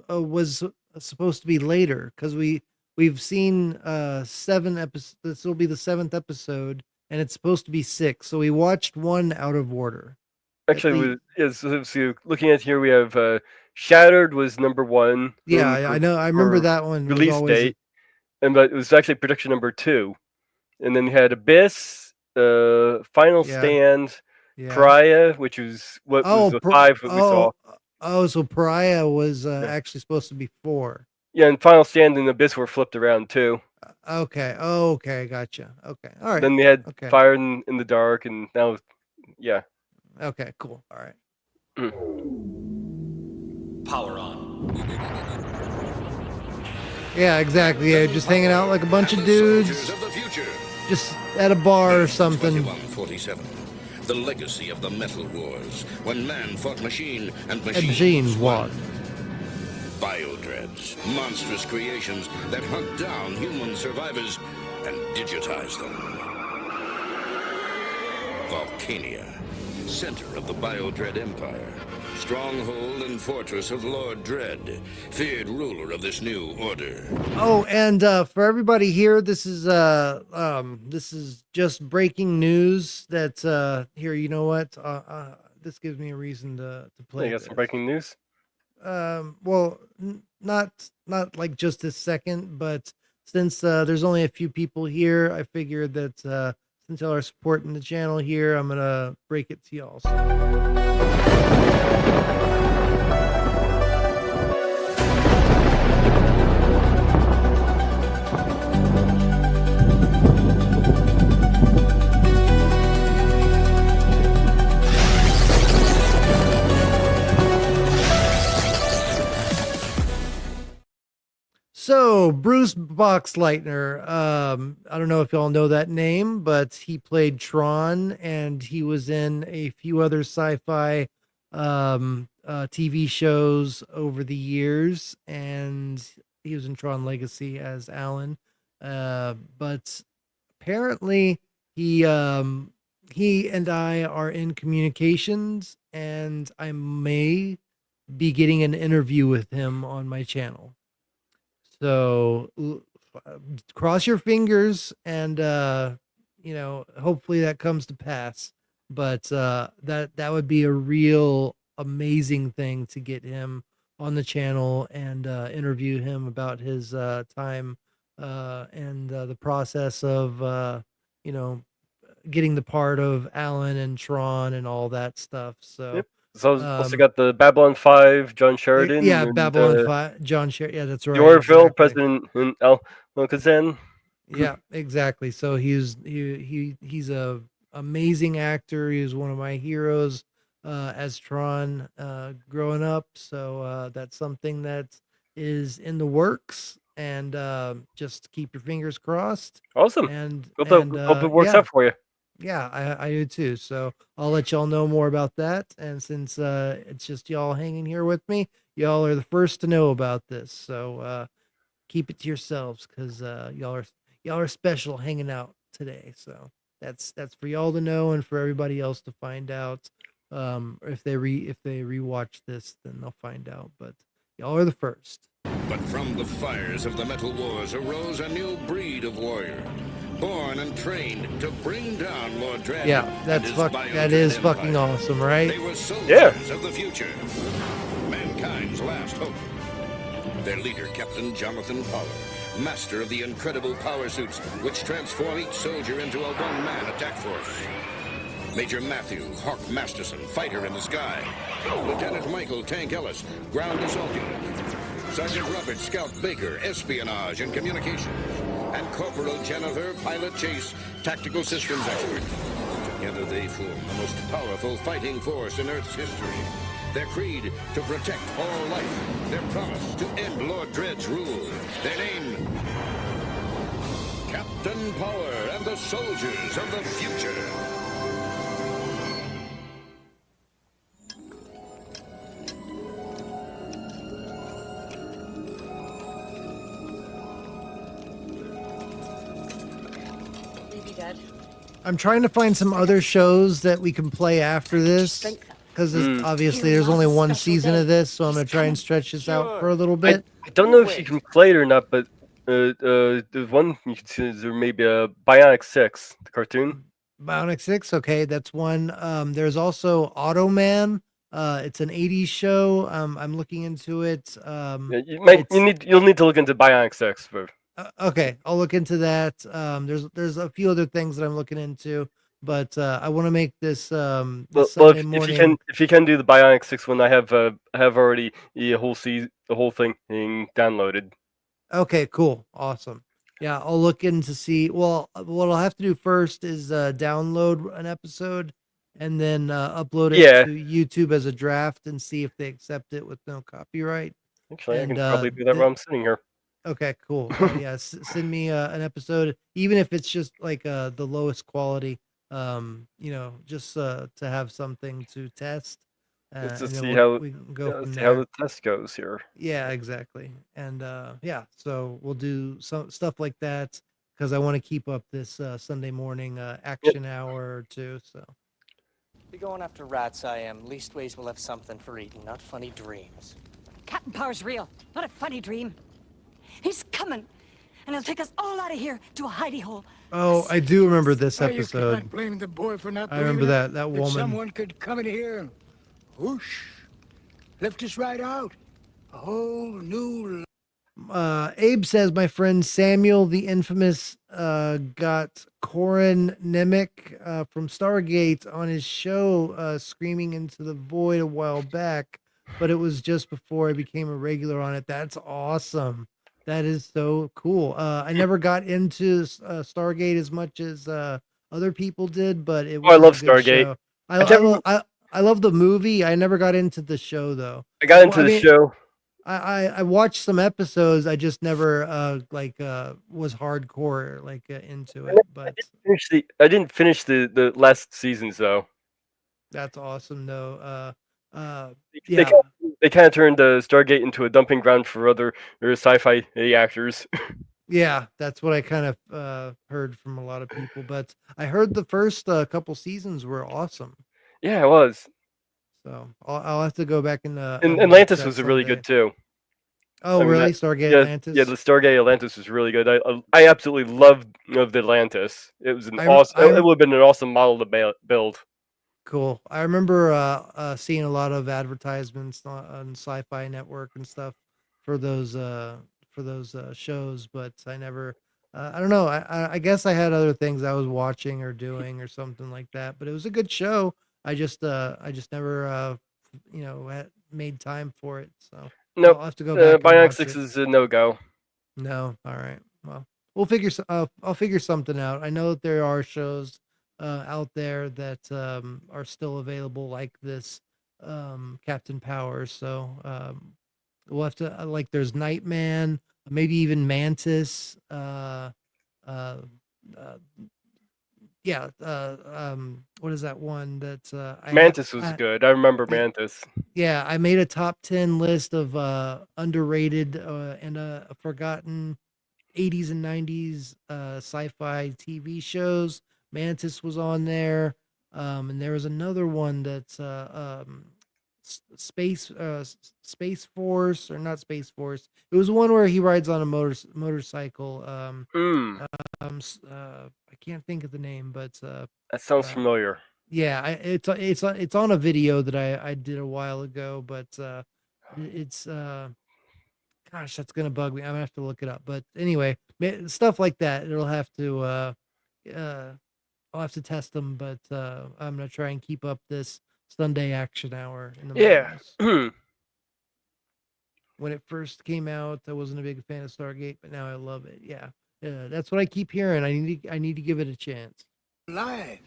was supposed to be later? Because we've seen 7 episodes. This will be the 7th episode, and it's supposed to be 6. So we watched one out of order. Actually, so looking at here, we have Shattered was number 1. Yeah, I know. I remember that one. Release date, but it was actually production number 2. and then you had Abyss, Final Yeah. Stand, Yeah. Pariah, which was what was the 5 that we saw. So Pariah was actually supposed to be 4. Yeah, and Final Stand and Abyss were flipped around too. Okay. Okay. Gotcha. Okay. All right. Then we had Okay. Fire in the Dark, and now, yeah. Okay. Cool. All right. Power on. Yeah. Exactly. Yeah. Just hanging out like a bunch of dudes, just at a bar or something. 2147. The legacy of the Metal Wars, when man fought machine and machine won. Biodreads, monstrous creations that hunt down human survivors and digitize them. Volcania, center of the Biodread Empire, stronghold and fortress of Lord Dread, feared ruler of this new order. Oh, and for everybody here, this is just breaking news. That here, you know what? This gives me a reason to play. You got some breaking news. Well, not like just this second, but since there's only a few people here, I figured that since y'all are supporting the channel here, I'm gonna break it to y'all. So Bruce Boxleitner, I don't know if y'all know that name, but he played Tron, and he was in a few other sci-fi TV shows over the years, and he was in Tron Legacy as Alan. But apparently he and I are in communications, and I may be getting an interview with him on my channel. So cross your fingers, and hopefully that comes to pass. But that would be a real amazing thing to get him on the channel and interview him about his time and the process of getting the part of Alan and Tron and all that stuff. So. Yep. So also got the Babylon 5, John Sheridan. Yeah, and, Babylon 5, John Sheridan. Yeah, that's right. Yorville, Exactly. President and Alcazan. Yeah, exactly. So he's a amazing actor. He was one of my heroes as Tron growing up. So that's something that is in the works, and just keep your fingers crossed. Awesome. And hope it works out for you. Yeah, I do too. So I'll let y'all know more about that. And since it's just y'all hanging here with me, y'all are the first to know about this. So keep it to yourselves, because y'all are special hanging out today. So that's for y'all to know, and for everybody else to find out. If they rewatch this, then they'll find out. But y'all are the first. But from the fires of the Metal Wars arose a new breed of warrior, born and trained to bring down Lord Dread. Yeah, that is fucking awesome, right? They were soldiers of the future, mankind's last hope. Their leader, Captain Jonathan Power, master of the incredible power suits which transform each soldier into a one-man attack force. Major Matthew Hawk Masterson, fighter in the sky. Lieutenant Michael Tank Ellis, ground assault unit. Sergeant Robert Scout Baker, espionage and communications. And Corporal Jennifer, pilot chase, tactical systems expert. Together they form the most powerful fighting force in Earth's history. Their creed, to protect all life. Their promise, to end Lord Dread's rule. Their name, Captain Power and the Soldiers of the Future. I'm trying to find some other shows that we can play after this, because obviously there's only one season of this, so I'm gonna try and stretch this out for a little bit. I don't know if you can play it or not, but there's one you can see. There may be a Bionic 6, the cartoon. Bionic 6, okay, that's one. There's also Automan. It's an 80s show. I'm looking into it. You'll need to look into Bionic 6 for. Okay, I'll look into that. There's a few other things that I'm looking into, but I want to make this this Well, Sunday if morning. you can do the Bionic 6 one, I have already the whole thing downloaded. Okay, cool, awesome. Yeah, I'll look in to see. Well, what I'll have to do first is download an episode and then upload it Yeah, to YouTube as a draft and see if they accept it with no copyright. actually, I And can probably do that while I'm sitting here. okay, cool. Yeah, send me an episode, even if it's just like the lowest quality. Just to have something to test, Let's and just then see how we can go from see how there. the test goes here. Yeah, exactly. And yeah, so we'll do some stuff like that because I want to keep up this Sunday morning action hour or two. So Be going after rats, I am. Leastways we'll have something for eating, not funny dreams. Captain Power's real, not a funny dream. He's coming, and he'll take us all out of here to a hidey hole. oh, I do remember this Oh, you episode. can't blame the boy for not I remember believing that woman. someone could come in here and whoosh, lift us right out. A whole new Abe says my friend Samuel the infamous got Corin Nemec from Stargate on his show Screaming into the Void a while back, but it was just before I became a regular on it. That's awesome. That is so cool. I never got into Stargate as much as other people did, but it Oh, I was love a good Stargate. show. I can't remember- I love the movie. I never got into the show though. I got into the show. I watched some episodes. I just never was hardcore into it. But I didn't finish the last seasons though. that's awesome though. They Yeah, kind of turned Stargate into a dumping ground for other sci-fi actors. yeah, that's what I kind of heard from a lot of people. But I heard the first couple seasons were awesome. Yeah, it was. So I'll have to go back and And watch Atlantis that was really someday. good too. Oh, I mean, really? Stargate yeah, Atlantis? Yeah, the Stargate Atlantis was really good. I absolutely loved the Atlantis. It was an I rem- awesome. I rem- It would have been an awesome model to build. Cool. I remember seeing a lot of advertisements on Sci-Fi Network and stuff for those shows, but I never. I don't know. I guess I had other things I was watching or doing or something like that. But it was a good show. I just never made time for it. So Nope. I'll have to go back and Bionic watch 6 it. is a no-go. No. All right. Well, we'll figure. I'll figure something out. I know that there are shows out there that are still available, like this Captain Power. So we'll have to there's Nightman, maybe even Mantis. What is that one that Mantis was good. I remember Mantis. Yeah, I made a top 10 list of underrated and forgotten 80s and 90s sci-fi TV shows. Mantis was on there. And there was another one that's Space Force, or not Space Force. It was one where he rides on a motorcycle. I can't think of the name, but That sounds familiar. yeah, it's on a video that I did a while ago, but it's gosh, that's gonna bug me. I'm gonna have to look it up. But anyway, stuff like that. It'll have to I'll have to test them, but I'm gonna try and keep up this Sunday action hour in the mornings. When it first came out, I wasn't a big fan of Stargate, but now I love it. Yeah, that's what I keep hearing. I need to give it a chance. life.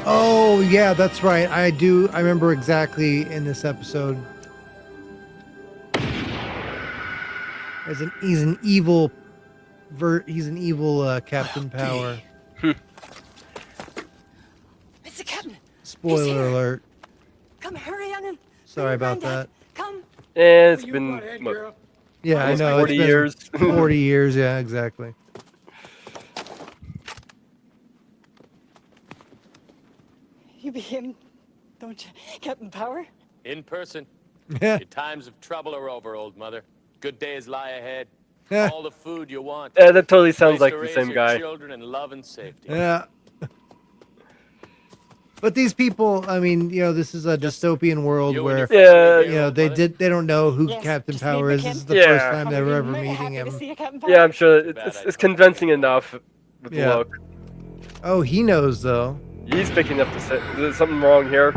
Oh yeah, that's right. I do. I remember exactly in this episode. He's an evil Captain Power. It's the captain. Spoiler alert. Come, hurry, young'un. Sorry about that. Come. It's been Yeah, I almost know. 40 it's been years. 40 years. Yeah, exactly. You be him, don't you, Captain Power? In person. Yeah. Your times of trouble are over, old mother. Good days lie ahead. Yeah. All the food you want. Yeah, that totally sounds Place like to the raise same your guy. Children in love and safety. Yeah. But these people, I mean, this is a dystopian world where, they don't know who Captain Power is. This is the first time they were ever meeting him. Yeah, I'm sure it's convincing enough with the look. Oh, he knows though. He's picking up there's something wrong here.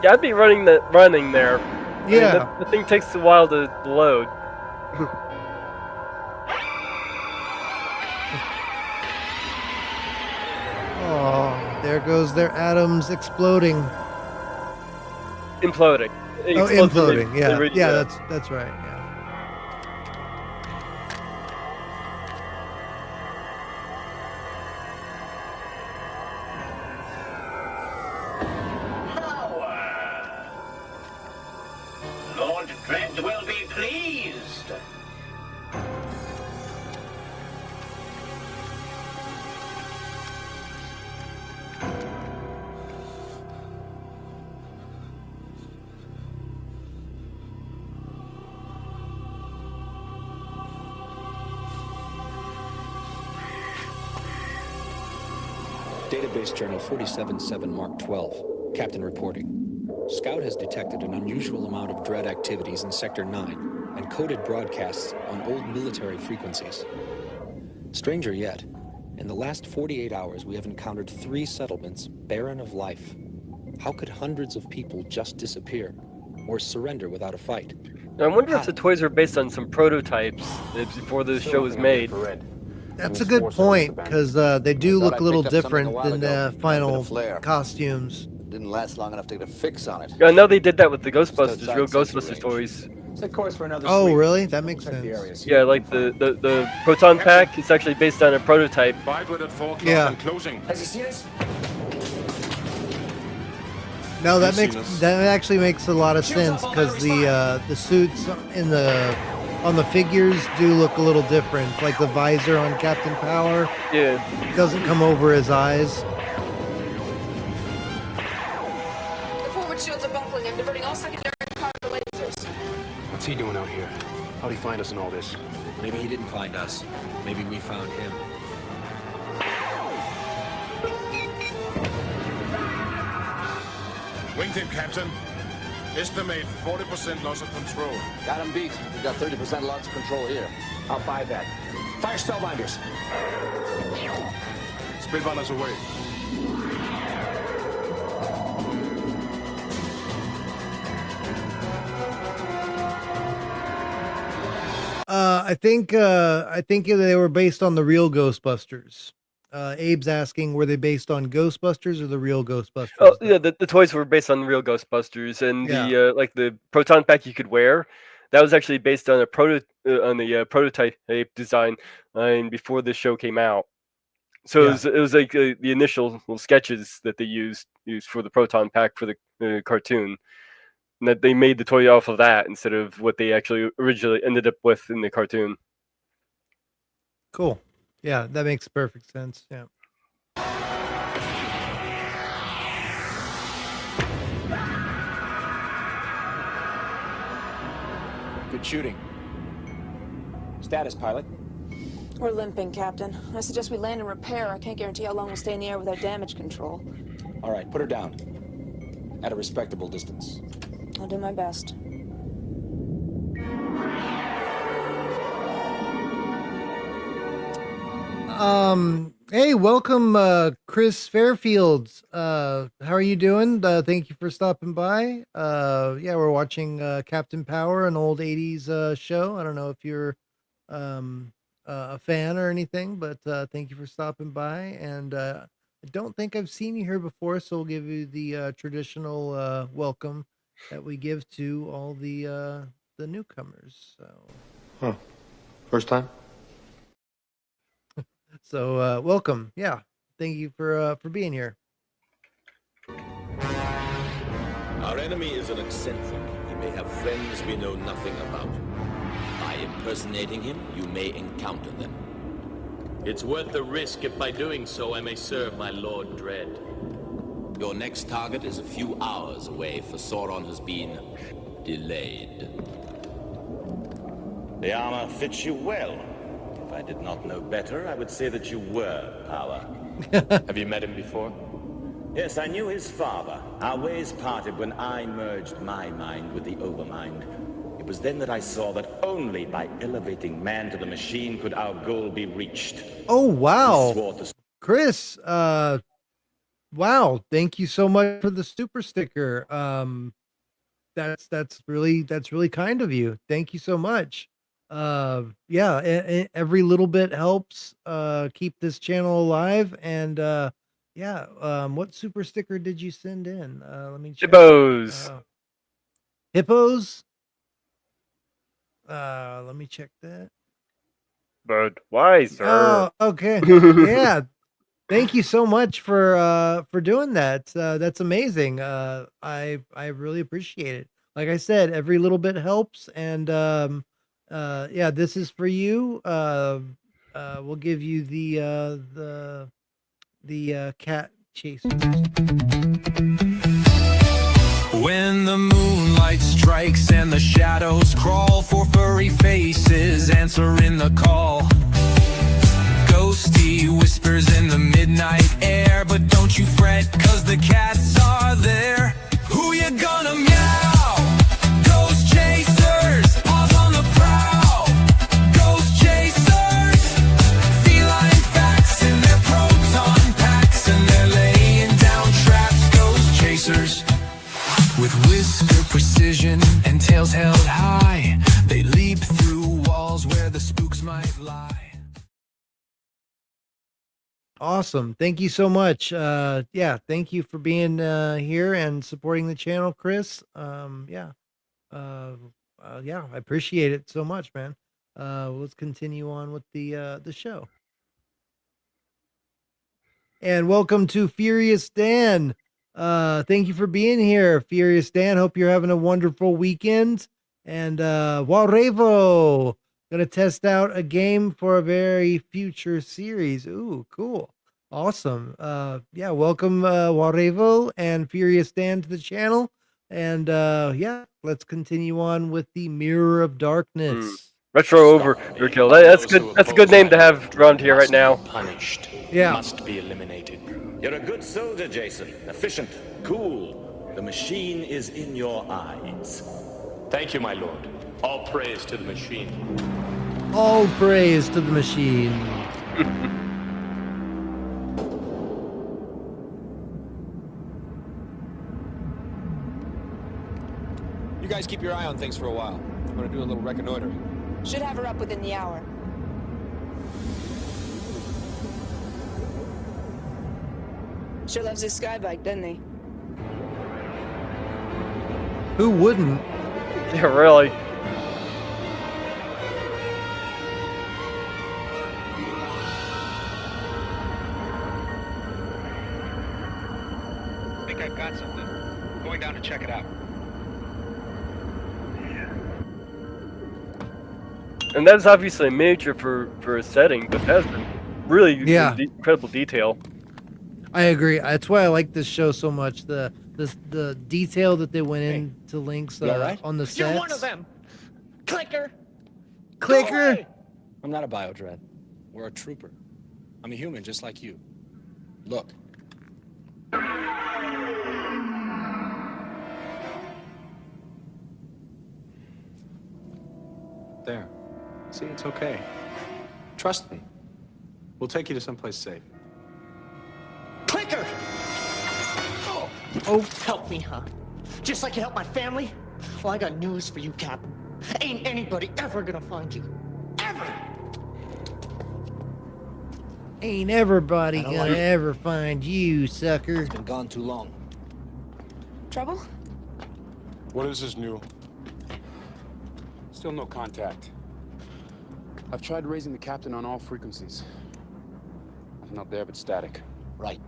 Yeah, I'd be running there. Yeah. I mean, the thing takes a while to load. Oh, there goes their atoms exploding. Imploding. Oh, imploding. Yeah, that's right. Yeah. Lord Dredd will be pleased. Database Journal 47-7 Mark 12. Captain reporting. Scout has detected an unusual amount of Dredd activities in Sector 9 and coded broadcasts on old military frequencies. Stranger yet, in the last 48 hours we have encountered 3 settlements barren of life. How could hundreds of people just disappear or surrender without a fight? I wonder if the toys were based on some prototypes before the show was made. That's a good point, because they do look a little different than the final costumes. Didn't last long enough to get a fix on it. I know they did that with the Ghostbusters, real Ghostbusters toys. Set course for another Oh, sweep. really? That makes sense. Yeah, like the proton pack, it's actually based on a prototype. Yeah. Has he seen us? No, that actually makes a lot of sense, because the suits on the figures do look a little different. Like the visor on Captain Power. Yeah. Doesn't come over his eyes. Shields are buckling and diverting all secondary carbon lasers. What's he doing out here? How'd he find us in all this? Maybe he didn't find us. Maybe we found him. Wingtip, Captain. Estimate 40% loss of control. Got him beat. We got 30% loss of control here. I'll buy that. Fire spellbinders. Spitballers away. I think they were based on the real Ghostbusters. Abe's asking, were they based on Ghostbusters or the real Ghostbusters? Oh yeah, the toys were based on the real Ghostbusters, and the like the proton pack you could wear, that was actually based on a prototype design, and before the show came out. So it was like the initial sketches that they used for the proton pack for the cartoon. And that they made the toy off of that instead of what they actually originally ended up with in the cartoon. Cool. Yeah, that makes perfect sense. Yeah. Good shooting. Status, pilot. We're limping, Captain. I suggest we land and repair. I can't guarantee how long we'll stay in the air without damage control. All right, put her down. At a respectable distance. I'll do my best. Hey, welcome, Chris Fairfield. How are you doing? Thank you for stopping by. Yeah, we're watching Captain Power, an old 80s show. I don't know if you're a fan or anything, but thank you for stopping by. And I don't think I've seen you here before, so we'll give you the traditional welcome that we give to all the newcomers. So, First time? So welcome. Yeah, thank you for being here. Our enemy is an eccentric. He may have friends we know nothing about. By impersonating him, you may encounter them. It's worth the risk if by doing so I may serve my Lord Dredd. Your next target is a few hours away, for Sauron has been delayed. The armor fits you well. If I did not know better, I would say that you were Power. Have you met him before? Yes, I knew his father. Our ways parted when I merged my mind with the Overmind. It was then that I saw that only by elevating man to the machine could our goal be reached. Oh, wow. He swore to... Chris, wow, thank you so much for the super sticker. That's really kind of you. Thank you so much. Yeah, every little bit helps keep this channel alive. And yeah, what super sticker did you send in? Let me check. Hippos. Hippos. Let me check that. But why, sir? Oh, okay. Yeah. Thank you so much for doing that. That's amazing. I really appreciate it. Like I said, every little bit helps. And yeah, this is for you. We'll give you the cat chase. When the moonlight strikes and the shadows crawl for furry faces answering the call. Ghosty whispers in the midnight air, but don't you fret, cause the cats are there. Who you gonna meow? Ghost chasers, paws on the prowl. Ghost chasers, feline facts in their proton packs, and they're laying down traps. Ghost chasers, with whisker precision and tails held high, they leap through walls where the spooks might lie. Awesome. Thank you so much. Yeah, thank you for being here and supporting the channel, Chris. Yeah. Yeah, I appreciate it so much, man. Let's continue on with the show. And welcome to Furious Dan. Thank you for being here, Furious Dan. Hope you're having a wonderful weekend. And Warevo, gonna test out a game for a very future series. Ooh, cool. Awesome. Yeah, welcome Warevo and Furious Dan to the channel. And yeah, let's continue on with the Mirror of Darkness. Retro Overkill. That's good. That's a good name to have around here right now. Punished. Yeah. Must be eliminated. You're a good soldier, Jason. Efficient, cool. The machine is in your eyes. Thank you, my lord. All praise to the machine. All praise to the machine. You guys keep your eye on things for a while. I'm gonna do a little reconnoitering. Should have her up within the hour. Sure loves his sky bike, doesn't he? Who wouldn't? Yeah, really. I think I've got something. I'm going down to check it out. And that's obviously a miniature for a setting, but that's really incredible detail. I agree. That's why I like this show so much. The detail that they went into links on the sets. You're one of them. Clicker. Clicker. I'm not a biodread. We're a trooper. I'm a human just like you. Look. There. See, it's okay. Trust me. We'll take you to someplace safe. Clicker! Oh, help me, huh? Just like you helped my family? Well, I got news for you, Captain. Ain't anybody ever gonna find you. Ever! Ain't everybody gonna ever find you, sucker. It's been gone too long. Trouble? What is this new? Still no contact. I've tried raising the captain on all frequencies. Nothing out there but static. Right.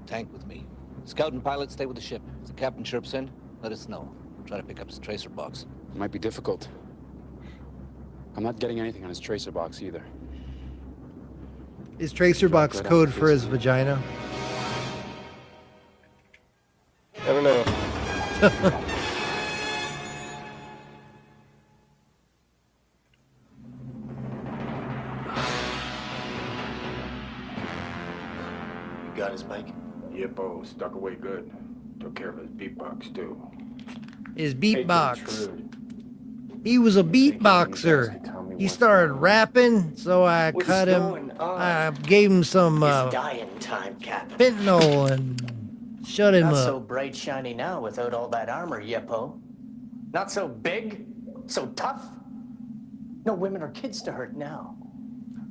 Tank with me. Scout and pilot stay with the ship. If the captain chirps in, let us know. We'll try to pick up his tracer box. It might be difficult. I'm not getting anything on his tracer box either. Is tracer box code for his vagina? I don't know. You got his bike? Yep, stuck away good. Took care of his beatbox, too. His Hate to beatbox. intrude. He was a beatboxer. He started rapping, so I What's cut going him. on? I gave him some It's dying time, Captain. fentanyl and shut him Not up. so bright shiny now without all that armor, Yeppo. Not so big, so tough. No women or kids to hurt now.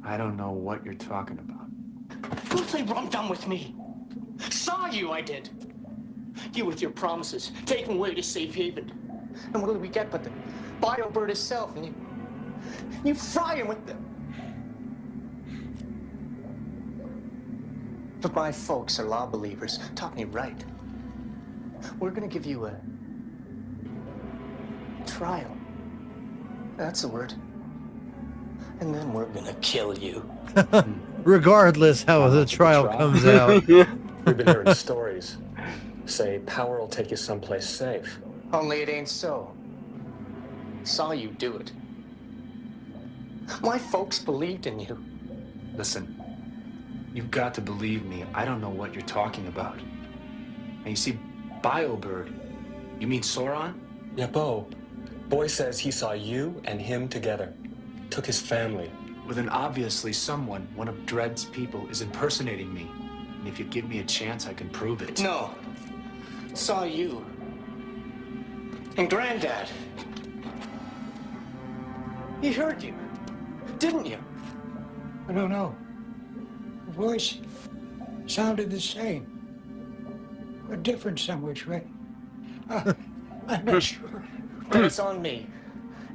I don't know what you're talking about. Who played rum-dum with me? Saw you, I did. You with your promises, taking away to safe haven. And what do we get but the bio-bird itself, and you fry him with them. But my folks are law believers. Taught me right. We're gonna give you a trial. That's the word. And then we're gonna kill you. Regardless how the trial comes out. We've been hearing stories. Say power will take you someplace safe. Only it ain't so. Saw you do it. My folks believed in you. Listen, you've got to believe me. I don't know what you're talking about. And you see, BioBird, you mean Sauron? Yeah, Bo. Boy says he saw you and him together. Took his family. Well, then obviously someone, one of Dredd's people, is impersonating me. And if you give me a chance, I can prove it. No. Saw you. And Granddad. He heard you. Didn't you? I don't know. The voice sounded the same. But different some which way. I'm not sure. Then it's on me.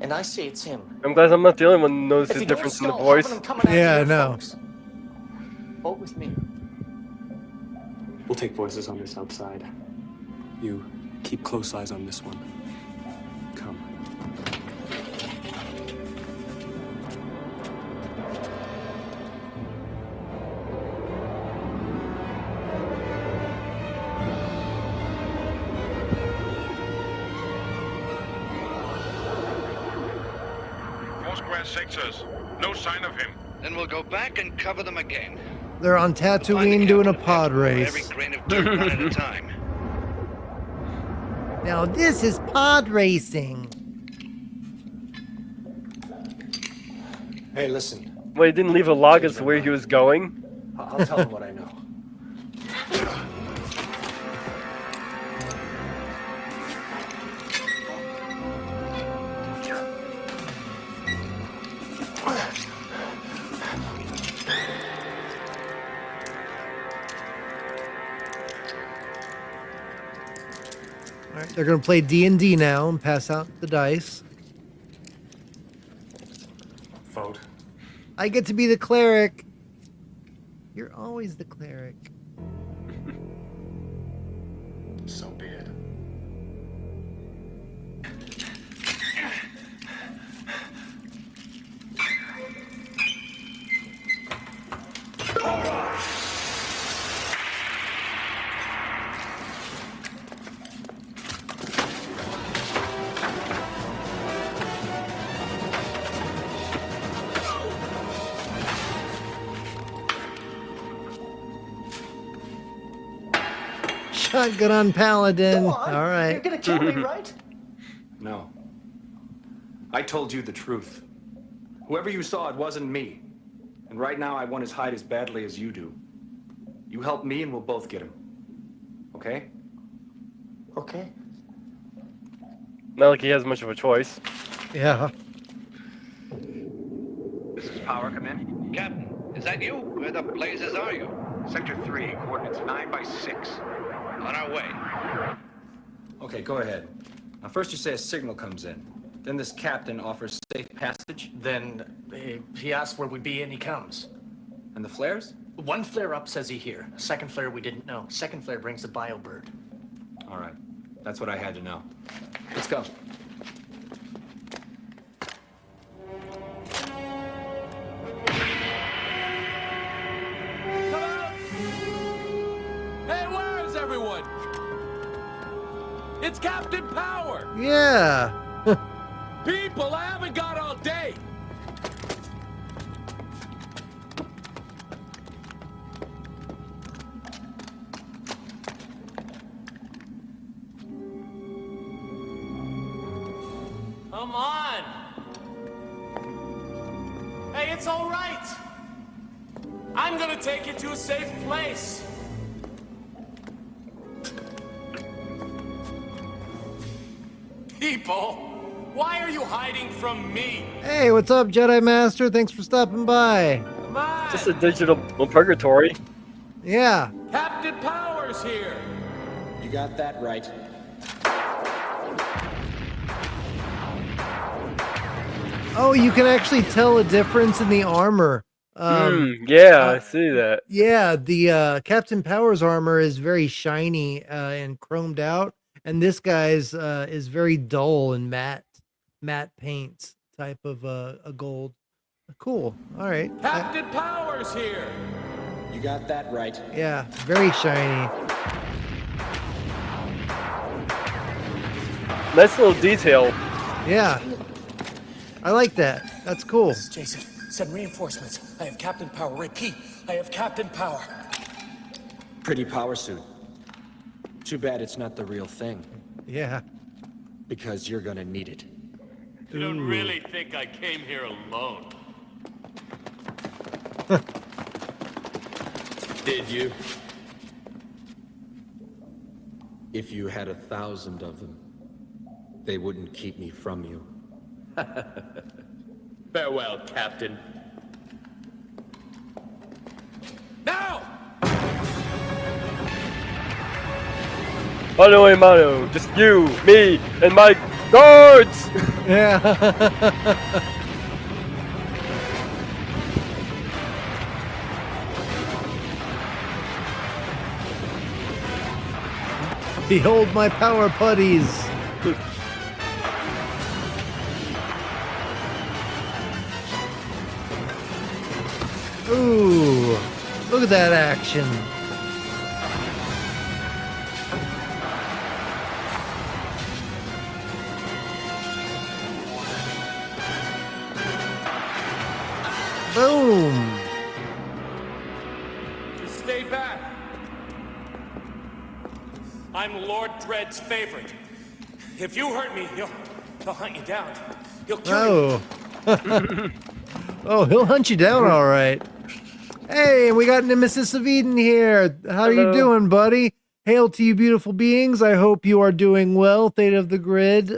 And I say it's him. I'm glad I'm not the only one who knows If the you don't difference in the skull, voice. having him coming after Yeah, I your know. folks. Vote with me. We'll take voices on this outside. You keep close eyes on this one. Come. Foursquare Sixers. No sign of him. Then we'll go back and cover them again. They're on Tatooine doing a pod Every race. grain of dirt one at a time. Now this is pod racing. Hey, listen. Well, he didn't leave a log as to where he was going. I'll tell him what I know. All right, they're gonna play D&D now and pass out the dice. Vote. I get to be the cleric. You're always the cleric. So be it. Shotgun on Paladin. Go on. All right. You're gonna kill me, right? No. I told you the truth. Whoever you saw, it wasn't me. And right now, I want his hide as badly as you do. You help me and we'll both get him. Okay? Okay. Not like he has much of a choice. Yeah. This is Power, come in. Captain, is that you? Where the blazes are you? Sector 3, coordinates 9 by 6. On our way. Okay, go ahead. Now, first you say a signal comes in. Then this captain offers safe passage. Then he asks where we'd be and he comes. And the flares? One flare up says he here. A second flare we didn't know. Second flare brings the BioBird. All right. That's what I had to know. Let's go. It's Captain Power! Yeah. People, I haven't got all day! Come on! Hey, it's all right! I'm gonna take you to a safe place! People, why are you hiding from me? Hey, what's up, Jedi Master? Thanks for stopping by. Come on! Just a digital purgatory. Yeah. Captain Power's here! You got that right. Oh, you can actually tell a difference in the armor. Yeah, I see that. Yeah, the Captain Power's armor is very shiny and chromed out, and this guy's is very dull and matte paints type of a gold. Cool. All right. Captain Power's here! You got that right. Yeah, very shiny. Nice little detail. Yeah. I like that. That's cool. Jason, send reinforcements. I have Captain Power. Repeat, I have Captain Power. Pretty power suit. Too bad it's not the real thing. Yeah. Because you're gonna need it. You don't really think I came here alone? Did you? If you had 1,000 of them, they wouldn't keep me from you. Farewell, Captain. Now! Mano a mano, just you, me, and my guards! Yeah. Behold my power putties. Ooh, look at that action. Boom. Stay back. I'm Lord Dread's favorite. If you hurt me, he'll hunt you down. He'll kill you. Oh, he'll hunt you down, all right. Hey, we got Nemesis of Eden here. How are you doing, buddy? Hail to you, beautiful beings. I hope you are doing well. Theta of the Grid,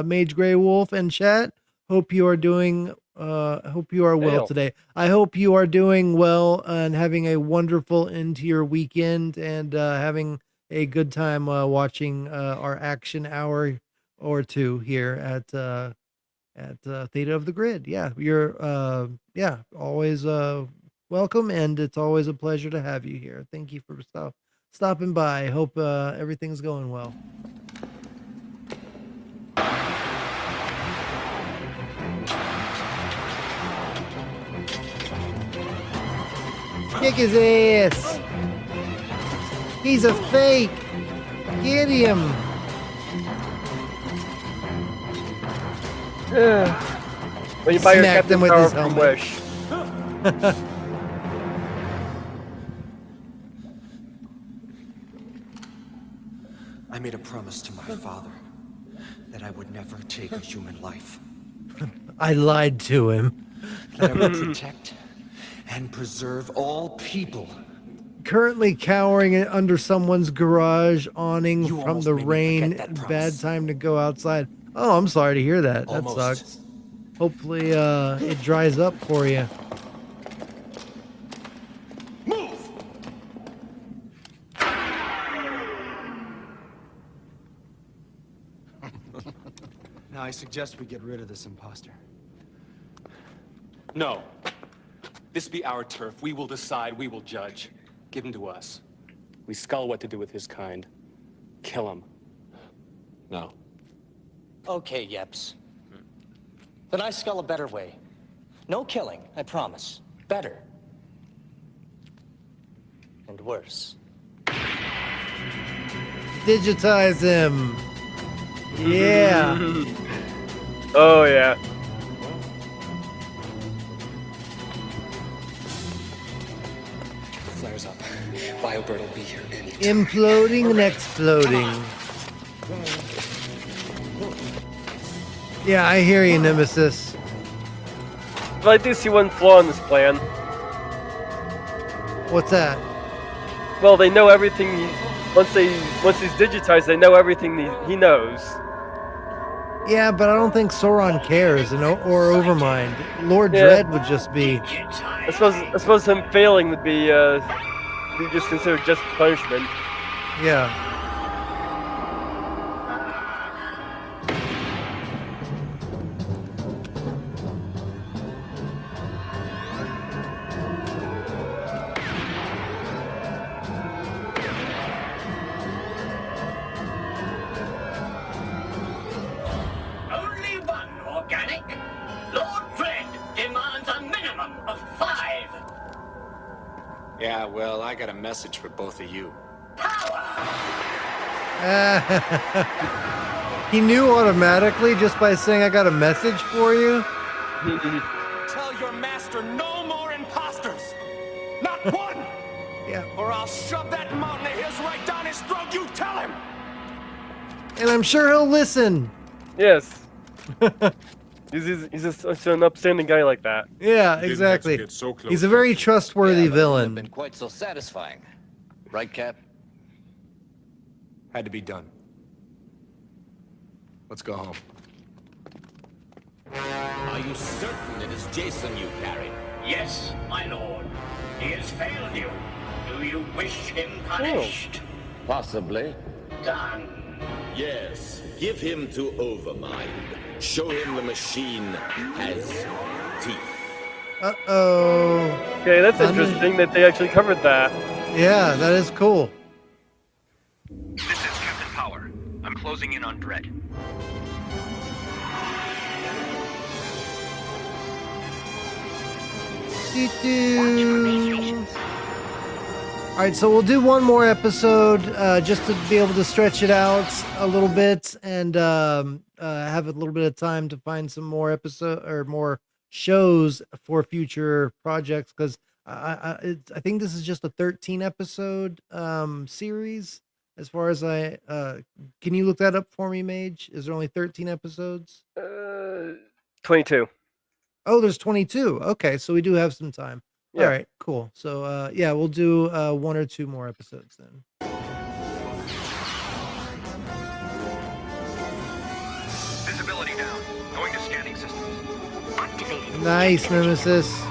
Mage Grey Wolf, and chat. Hope you are doing. Hope you are well today. I hope you are doing well and having a wonderful end to your weekend and having a good time watching our action hour or two here at Theta of the Grid. Yeah, you're always welcome, and it's always a pleasure to have you here. Thank you for stopping by. Hope everything's going well. Kick his ass. He's a fake. Get him. When you buy your Smacked him Captain with Power his from helmet. Wish. I made a promise to my father that I would never take a human life. I lied to him. That I would protect and preserve all people. Currently cowering under someone's garage awning from almost the made me rain. forget that Bad time to go outside. Oh, I'm sorry to hear that. Almost. That sucks. Hopefully it dries up for you. Now I suggest we get rid of this imposter. No. This be our turf. We will decide. We will judge. Give him to us. We scull what to do with his kind. Kill him. No. Okay, Yeps. Then I skull a better way. No killing, I promise. Better. And worse. Digitize him. Yeah. Oh yeah. Flares up. BioBird will be here any time. Imploding and exploding. Yeah, I hear you, Nemesis. But I do see one flaw in this plan. What's that? Well, they know everything. Once he's digitized, they know everything he knows. Yeah, but I don't think Sauron cares, or Overmind. Lord Dredd would just be. I suppose him failing would be just considered just punishment. Yeah. Only one organic. Lord Dredd demands a minimum of 5. Yeah, well, I got a message for both of you. He knew automatically just by saying, I got a message for you. Tell your master no more imposters. Not one. Yeah. Or I'll shove that mountain of his right down his throat. You tell him. And I'm sure he'll listen. Yes. He's such an upstanding guy like that. Yeah, exactly. He's a very trustworthy villain. Been quite so satisfying, right, Cap? Had to be done. Let's go home. Are you certain it is Jason you carried? Yes, my lord. He has failed you. Do you wish him punished? Possibly. Done. Yes, give him to Overmind. Show him the machine has teeth. Uh-oh. Okay, that's interesting that they actually covered that. Yeah, that is cool. This is Captain Power. I'm closing in on Dredd. Alright, so we'll do one more episode just to be able to stretch it out a little bit and have a little bit of time to find some more more shows for future projects, because I think this is just a 13 episode series as far as can you look that up for me, Mage? Is there only 13 episodes? 22. Oh, there's 22. Okay, so we do have some time. Yeah. All right, cool. So yeah, we'll do 1 or 2 more episodes then. Visibility down. Going to scanning systems. Activating. Nice, Nemesis.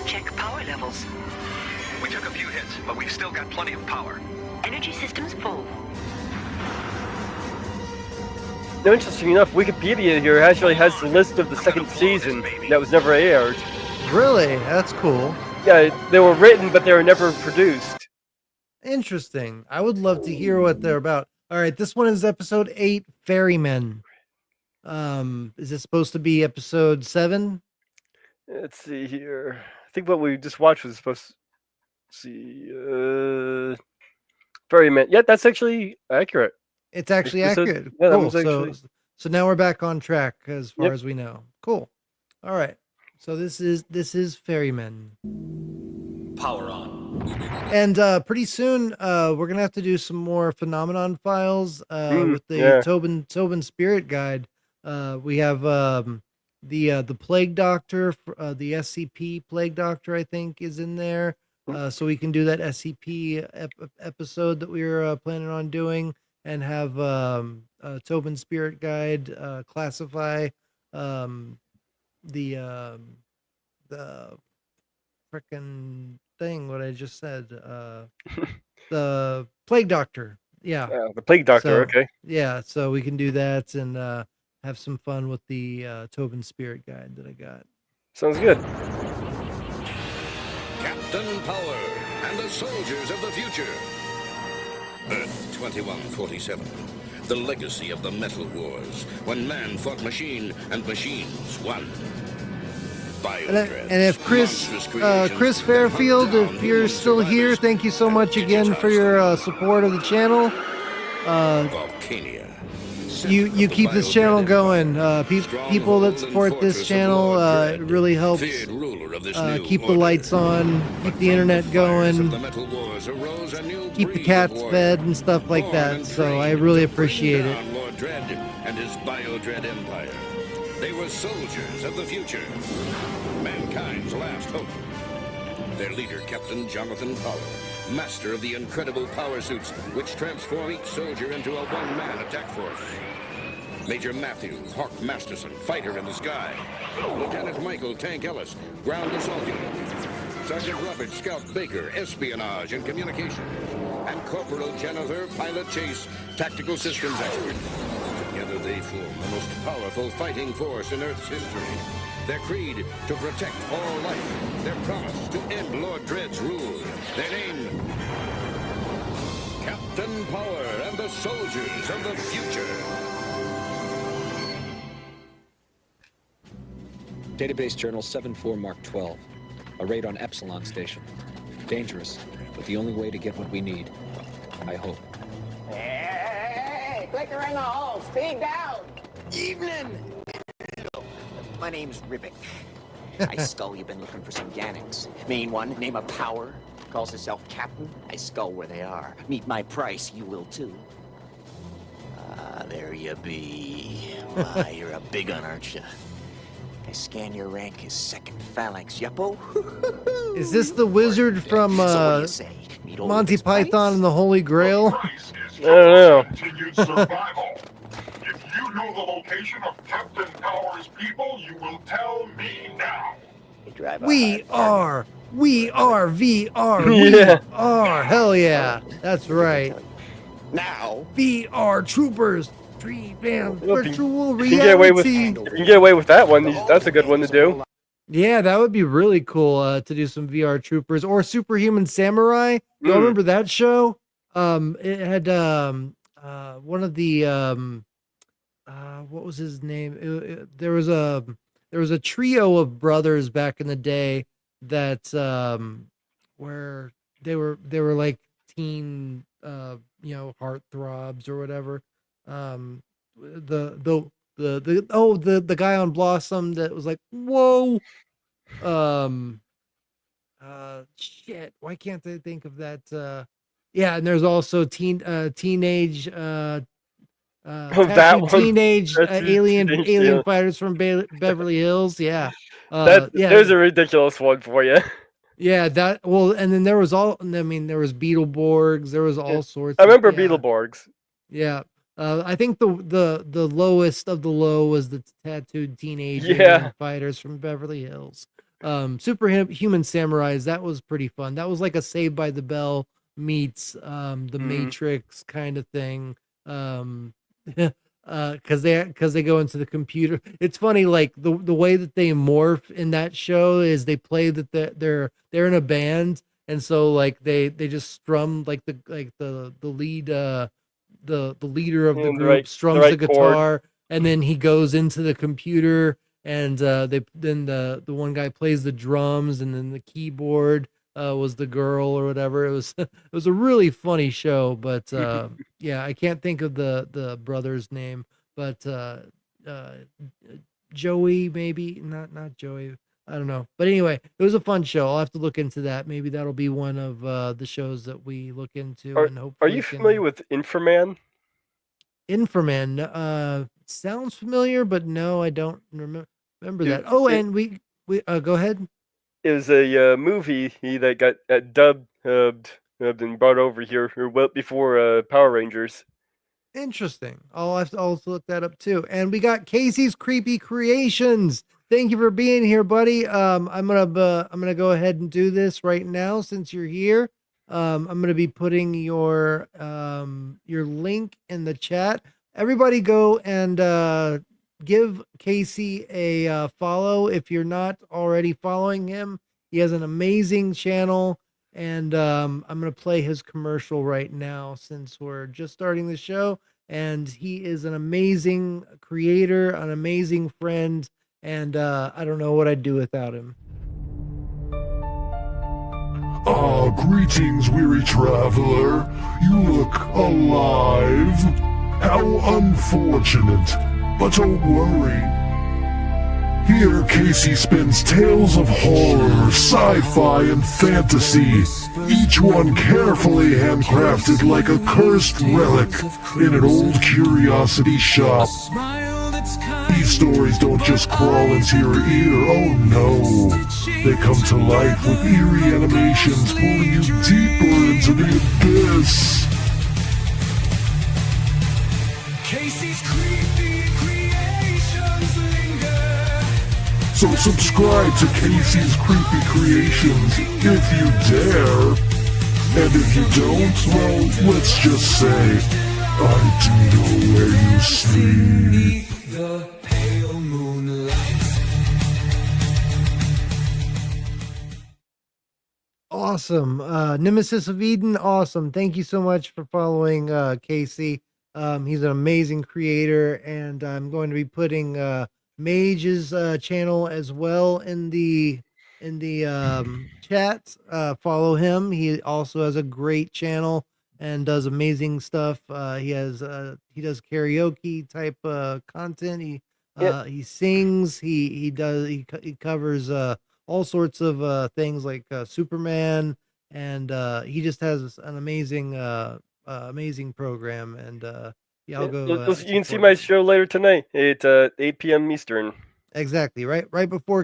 Check power levels. We took a few hits, but we've still got plenty of power. Energy systems full. Now, interesting enough, Wikipedia here actually has the list of the second season that was never aired. Really? That's cool. Yeah, they were written, but they were never produced. Interesting. I would love to hear what they're about. All right, this one is episode 8, Ferrymen. Is this supposed to be episode 7? Let's see here. I think what we just watched was supposed to see. Ferryman. Yeah, that's actually accurate. It's actually Episode- accurate. yeah, that Cool. was actually- So now we're back on track as far Yep. as we know. Cool. All right. So this is Ferrymen. Power on. And pretty soon we're gonna have to do some more phenomenon files with the yeah. Tobin Spirit Guide. We have the Plague Doctor, the SCP Plague Doctor, I think, is in there. So we can do that SCP episode that we were planning on doing, and have Tobin Spirit Guide classify the frickin' thing, what I just said. The Plague Doctor. Yeah. The Plague Doctor, So, okay. Yeah, so we can do that and have some fun with the Tobin Spirit Guide that I got. Sounds good. Captain Power and the soldiers of the future. Earth 2147. The legacy of the Metal Wars, when man fought machine and machines won. And if Chris Fairfield, if you're still here, thank you so much again for your support of the channel. Volcania. You keep this channel going. People that support this channel, it really helps keep the lights on, keep the internet going, keep the cats fed and stuff like that. So I really appreciate it. Lord Dredd and his Bio-Dread empire. They were soldiers of the future, mankind's last hope. Their leader, Captain Jonathan Power, master of the incredible power suits which transform each soldier into a one-man attack force. Major Matthew Hawk Masterson, fighter in the sky. Lieutenant Michael Tank Ellis, ground assault unit. Sergeant Robert Scout Baker, espionage and communications. And Corporal Jennifer, pilot chase, tactical systems expert. Together they form the most powerful fighting force in Earth's history. Their creed, to protect all life. Their promise, to end Lord Dredd's rule. Their name, Captain Power and the soldiers of the future. Database Journal 74 Mark 12. A raid on Epsilon Station. Dangerous, but the only way to get what we need. I hope. Hey, clicker in the hole, speed down. Evening! My name's Ribic. I skull you've been looking for some Gannix. Main one, name of Power, calls herself Captain. I skull where they are. Meet my price, you will too. Ah, there you be. Why, you're a big un, aren't you? I scan your rank as second phalanx, yuppo. Is this the wizard from Monty Python and the Holy Grail? I don't know. Continued survival. If you know the location of Captain Power's people, you will tell me now. We are VR. Yeah. We are. Hell yeah. That's right. Now, VR troopers. Virtual You can get away with, reality. you can get away with that one. That's a good one to do. Yeah, that would be really cool to do some VR troopers or Superhuman Samurai. You all remember that show? It had one of the what was his name? There was a trio of brothers back in the day that where they were like teen heartthrobs or whatever. The guy on Blossom that was like, whoa, shit, why can't I think of that? Yeah, and there's also teenage that one. teenage That's alien yeah. fighters from Beverly Hills. Yeah, Yeah, there's a ridiculous one for you. Yeah, and then there was there was Beetleborgs, there was all sorts. I remember Beetleborgs. Yeah. I think the lowest of the low was the tattooed teenage fighters from Beverly Hills. Superhuman Samurais, that was pretty fun. That was like a Saved by the Bell meets the Matrix kind of thing. Because they go into the computer. It's funny, like the way that they morph in that show is they play that they're in a band, and so like they just strum like the lead the leader of the group strums the guitar, and then he goes into the computer, and the one guy plays the drums, and then the keyboard was the girl or whatever. It was a really funny show, but yeah, I can't think of the brother's name, but Joey, maybe not Joey. I don't know, but anyway, it was a fun show. I'll have to look into that. Maybe that'll be one of the shows that we look into. Are you familiar with Inframan? Inframan sounds familiar, but no, I don't remember that. Oh, and we go ahead. It was a movie that got dubbed and brought over here before Power Rangers. Interesting. I'll have to also look that up too. And we got Casey's Creepy Creations. Thank you for being here, buddy. I'm gonna go ahead and do this right now since you're here. I'm gonna be putting your link in the chat. Everybody go and give Casey a follow if you're not already following him. He has an amazing channel, and I'm gonna play his commercial right now since we're just starting the show. And he is an amazing creator, an amazing friend, and I don't know what I'd do without him. Greetings, weary traveler. You look alive. How unfortunate. But don't worry. Here, Casey spins tales of horror, sci-fi, and fantasy, each one carefully handcrafted like a cursed relic in an old curiosity shop. These stories don't just crawl into your ear, oh no. They come to life with eerie animations pulling you deeper into the abyss. Casey's creepy creations linger. So subscribe to Casey's Creepy Creations if you dare. And if you don't, well, let's just say, I do know where you sleep. The pale moonlight. Awesome. Nemesis of Eden, awesome. Thank you so much for following Casey. He's an amazing creator, and I'm going to be putting Mage's channel as well in the chat. Follow him. He also has a great channel and does amazing stuff. He does karaoke type content. He sings. He covers all sorts of things like Superman, and he just has an amazing program. And yeah, I'll go. You can see my show later tonight at 8 p.m. Eastern. Exactly, right before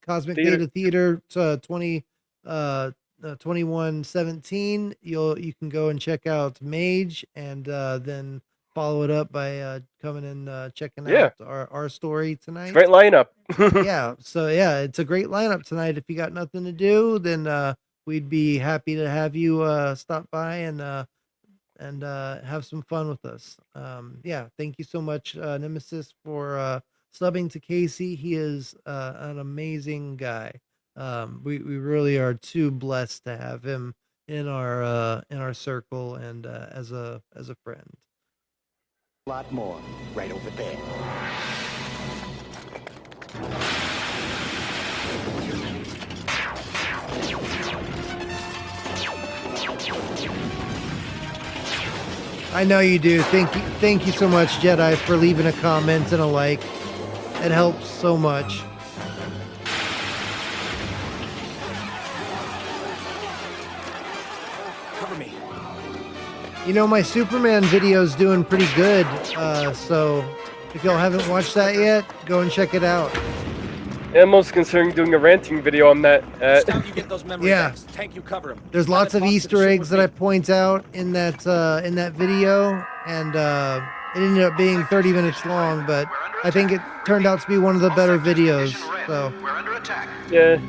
Cosmic Data Theater 2117. You can go and check out Mage, and then follow it up by coming and checking out our story tonight. Great lineup. Yeah, so yeah, it's a great lineup tonight. If you got nothing to do, then we'd be happy to have you stop by and have some fun with us. Yeah, thank you so much, Nemesis, for subbing to Casey. He is an amazing guy. We really are too blessed to have him in our circle and as a friend. A lot more right over there. I know you do. Thank you so much, Jedi, for leaving a comment and a like. It helps so much. Cover me. You know, my Superman video's doing pretty good. So if y'all haven't watched that yet, go and check it out. I'm most considering doing a ranting video on that. Yeah. Tank, you cover him. There's lots of Easter eggs that I point out in that video, and it ended up being 30 minutes long, but I think it turned out to be one of the better videos. So yeah,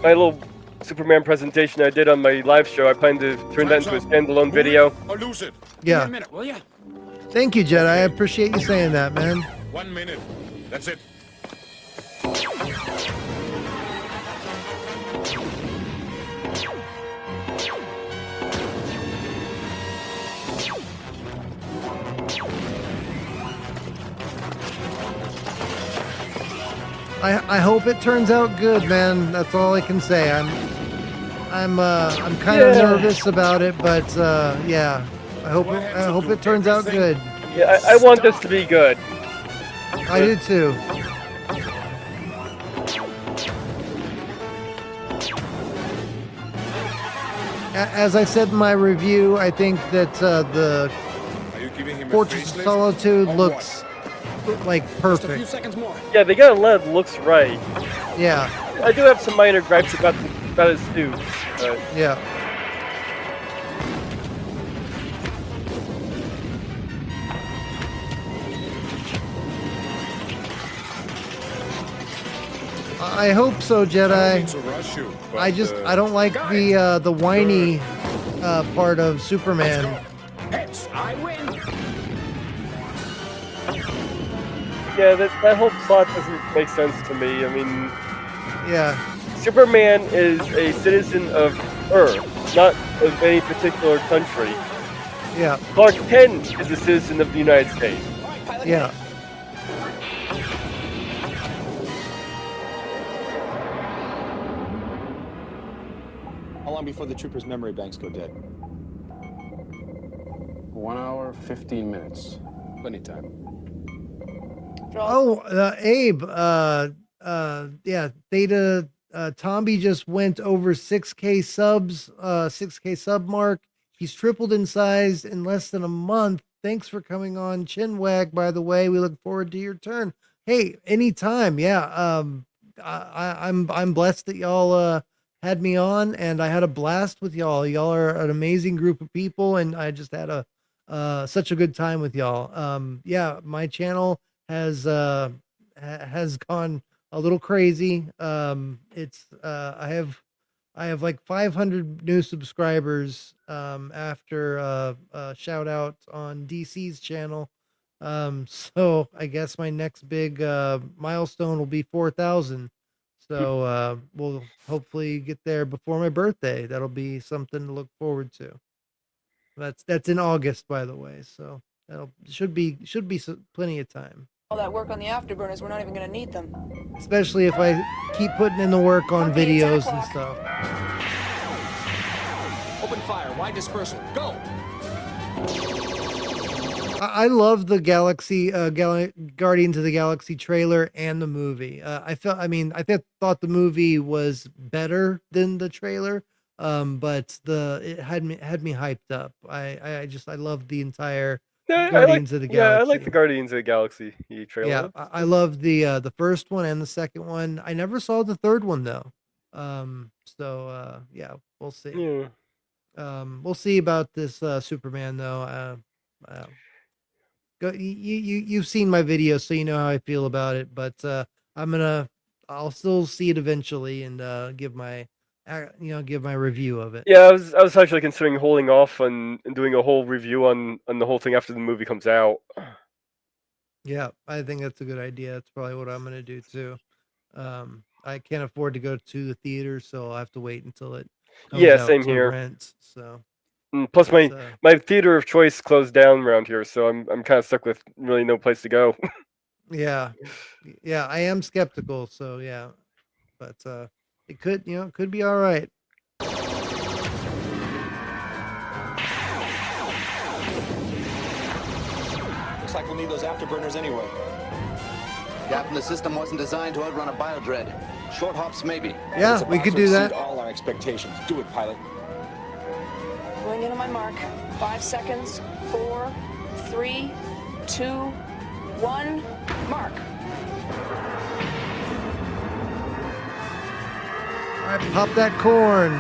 my little Superman presentation I did on my live show, I plan to turn that into a standalone video. Or lose it. Yeah. Give me a minute, will ya? Thank you, Jedi. I appreciate you saying that, man. 1 minute. That's it. I hope it turns out good, man. That's all I can say. I'm kind of nervous about it, but yeah. I hope it turns out good. Yeah, I want this to be good. I do too. As I said in my review, I think that the Fortress of Solitude looks like perfect. Just a few seconds more. Yeah, they gotta let it looks right. Yeah. I do have some minor gripes about his suit. Yeah. I hope so, Jedi. I don't like the whiny part of Superman. Heads, I win. Yeah, that whole plot doesn't make sense to me. I mean, yeah. Superman is a citizen of Earth, not of any particular country. Yeah. Clark Kent is a citizen of the United States. Yeah. How long before the troopers' memory banks go dead? 1 hour, 15 minutes. Plenty of time. Oh, Abe, yeah, Theta, Tomby just went over 6K subs, 6K sub mark. He's tripled in size in less than a month. Thanks for coming on, Chinwag, by the way. We look forward to your turn. Hey, anytime. Yeah. I'm blessed that y'all, had me on, and I had a blast with y'all. Y'all are an amazing group of people, and I just had such a good time with y'all. Yeah, my channel has gone a little crazy. It's I have like 500 new subscribers after a shout out on DC's channel. So I guess my next big milestone will be 4,000. So we'll hopefully get there before my birthday. That'll be something to look forward to. That's in August, by the way. So that'll should be plenty of time. All that work on the afterburners, we're not even going to need them. Especially if I keep putting in the work on videos and stuff. Open fire, wide dispersal, go! I love the Guardians of the Galaxy trailer and the movie. I thought the movie was better than the trailer, but it had me hyped up. I love the entire Guardians of the Galaxy. Yeah, I like the Guardians of the Galaxy trailer. Yeah, I love the first one and the second one. I never saw the third one though. Yeah, we'll see. Yeah. We'll see about this Superman though. You've seen my video, so you know how I feel about it. But I'll still see it eventually and give my review of it. Yeah, I was actually considering holding off on doing a whole review on the whole thing after the movie comes out. Yeah, I think that's a good idea. That's probably what I'm gonna do too. I can't afford to go to the theater, so I'll have to wait until it comes out same to here. rent. So. Plus, my theater of choice closed down around here, so I'm kind of stuck with really no place to go. Yeah, I am skeptical. So yeah, but it could be all right. Looks like we'll need those afterburners anyway. Captain, the system wasn't designed to outrun a biodread. Short hops, maybe. Yeah, we could do that. All our expectations. Do it, pilot. Going in on my mark. 5 seconds. 4, 3, 2, 1. Mark. All right, pop that corn.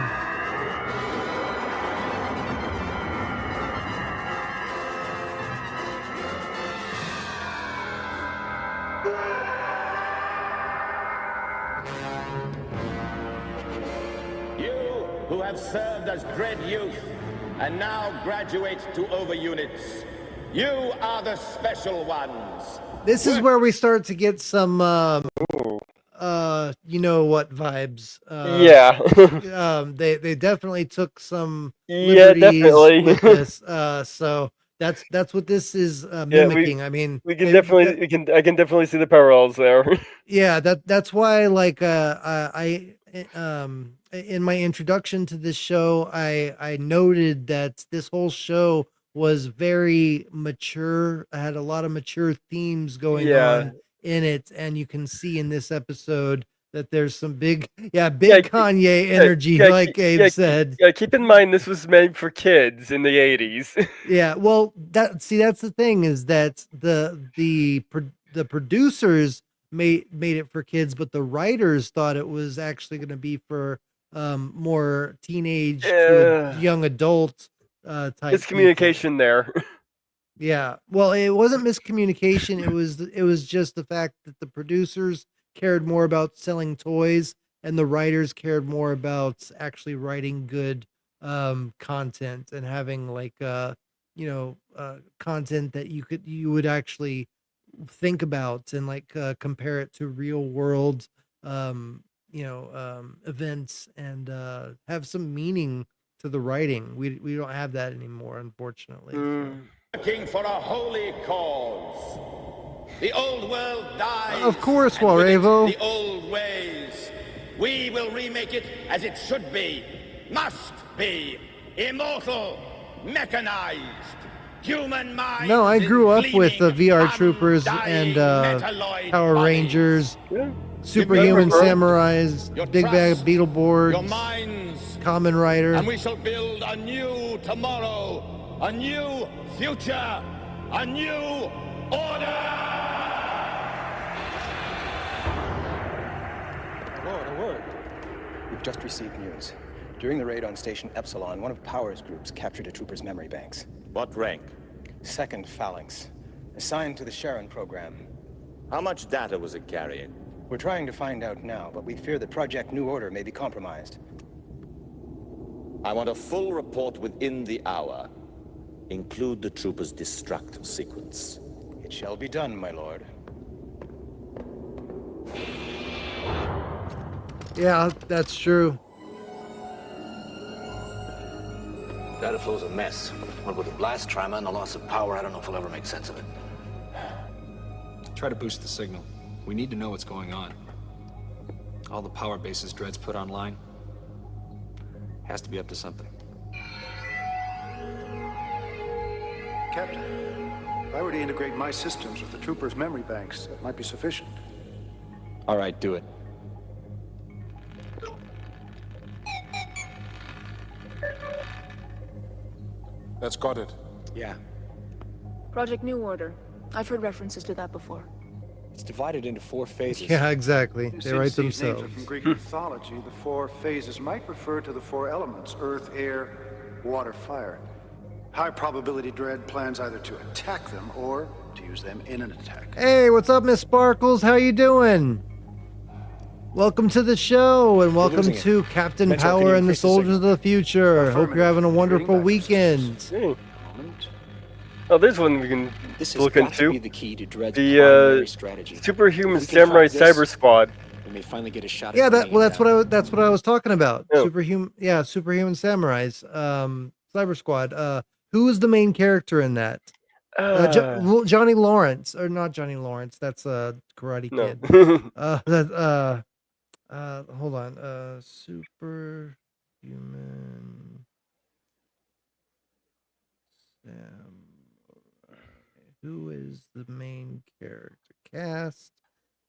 You who have served as dread youth and now graduate to over units. You are the special ones. This is where we start to get some you know what vibes. They definitely took some liberties with this. So that's what this is mimicking. I mean, I can definitely see the parallels there. Yeah, that's why I in my introduction to this show, I noted that this whole show was very mature. I had a lot of mature themes going on in it, and you can see in this episode that there's some big Kanye energy, like Abe said. Yeah, keep in mind this was made for kids in the 80s. Yeah, well, that's the thing is that the producers made it for kids, but the writers thought it was actually going to be for more teenage to young adult type. It's communication there. Yeah, well, it wasn't miscommunication. It was just the fact that the producers cared more about selling toys, and the writers cared more about actually writing good content and having content that you would actually think about and compare it to real world events and have some meaning to the writing. We don't have that anymore, unfortunately. So. Working for a holy cause. The old world dies. Of course, and with it, Warevo. the old ways. We will remake it as it should be, must be, immortal, mechanized. Human mind. No, I grew up with the VR Troopers and Power Rangers, Superhuman Samurais, Big Bad Beetleborgs, Kamen Rider. And we shall build a new tomorrow, a new future, a new order! Lord, a word. We've just received news. During the raid on Station Epsilon, one of Power's groups captured a trooper's memory banks. What rank? Second Phalanx. Assigned to the Sharon program. How much data was it carrying? We're trying to find out now, but we fear that Project New Order may be compromised. I want a full report within the hour. Include the trooper's destruct sequence. It shall be done, my lord. Yeah, that's true. Data flow's a mess. What with the blast trauma and the loss of power, I don't know if we'll ever make sense of it. Try to boost the signal. We need to know what's going on. All the power bases Dread's put online has to be up to something. Captain, if I were to integrate my systems with the troopers' memory banks, that might be sufficient. All right, do it. That's got it. Yeah. Project New Order. I've heard references to that before. It's divided into 4 phases. Yeah, exactly. They Since write these names themselves. are from Greek mythology, the 4 phases might refer to the 4 elements: earth, air, water, fire. High probability Dread plans either to attack them or to use them in an attack. Hey, what's up, Miss Sparkles? How you doing? Welcome to the show, and welcome to Captain Metro, can Power you and the increase the Soldiers of the Future. Hope you're having a wonderful weekend. Oh, there's one we can This look has got to into. be the key to Dread's primary strategy. Superhuman If we can Samurai find this, Cyber Squad. we may finally get a shot. Yeah, at that's what I was talking about. Yeah. Superhuman Samurais, Cyber Squad. Who is the main character in that? Johnny Lawrence, or not Johnny Lawrence? That's Karate Kid. Hold on. Superhuman Samurai. Who is the main character? Cast.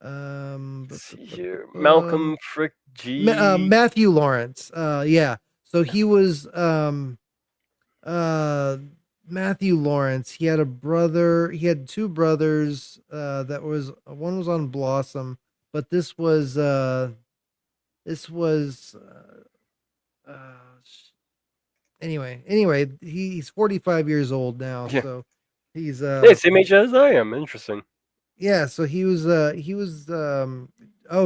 Let's see here. Malcolm Frick G. Matthew Lawrence. Yeah. So he was Matthew Lawrence. He had a brother. He had 2 brothers. One was on Blossom, but this was anyway, he's 45 years old now. Yeah. So he's Hey, same age as I am. Interesting. yeah, so he was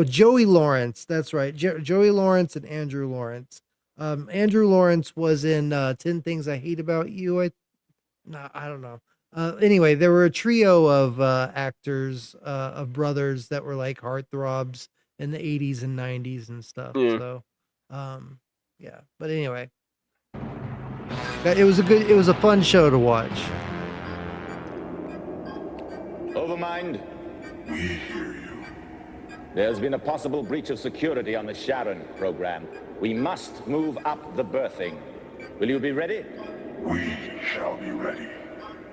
Joey Lawrence, that's right. Joey Lawrence and Andrew Lawrence. Andrew Lawrence was in 10 Things I Hate About You. I don't know. Anyway, there were a trio of actors, of brothers that were like heartthrobs in the 80s and 90s and stuff. Yeah. So yeah. But anyway. It was a fun show to watch. Overmind? We hear you. There's been a possible breach of security on the Sharon program. We must move up the berthing. Will you be ready? We shall be ready.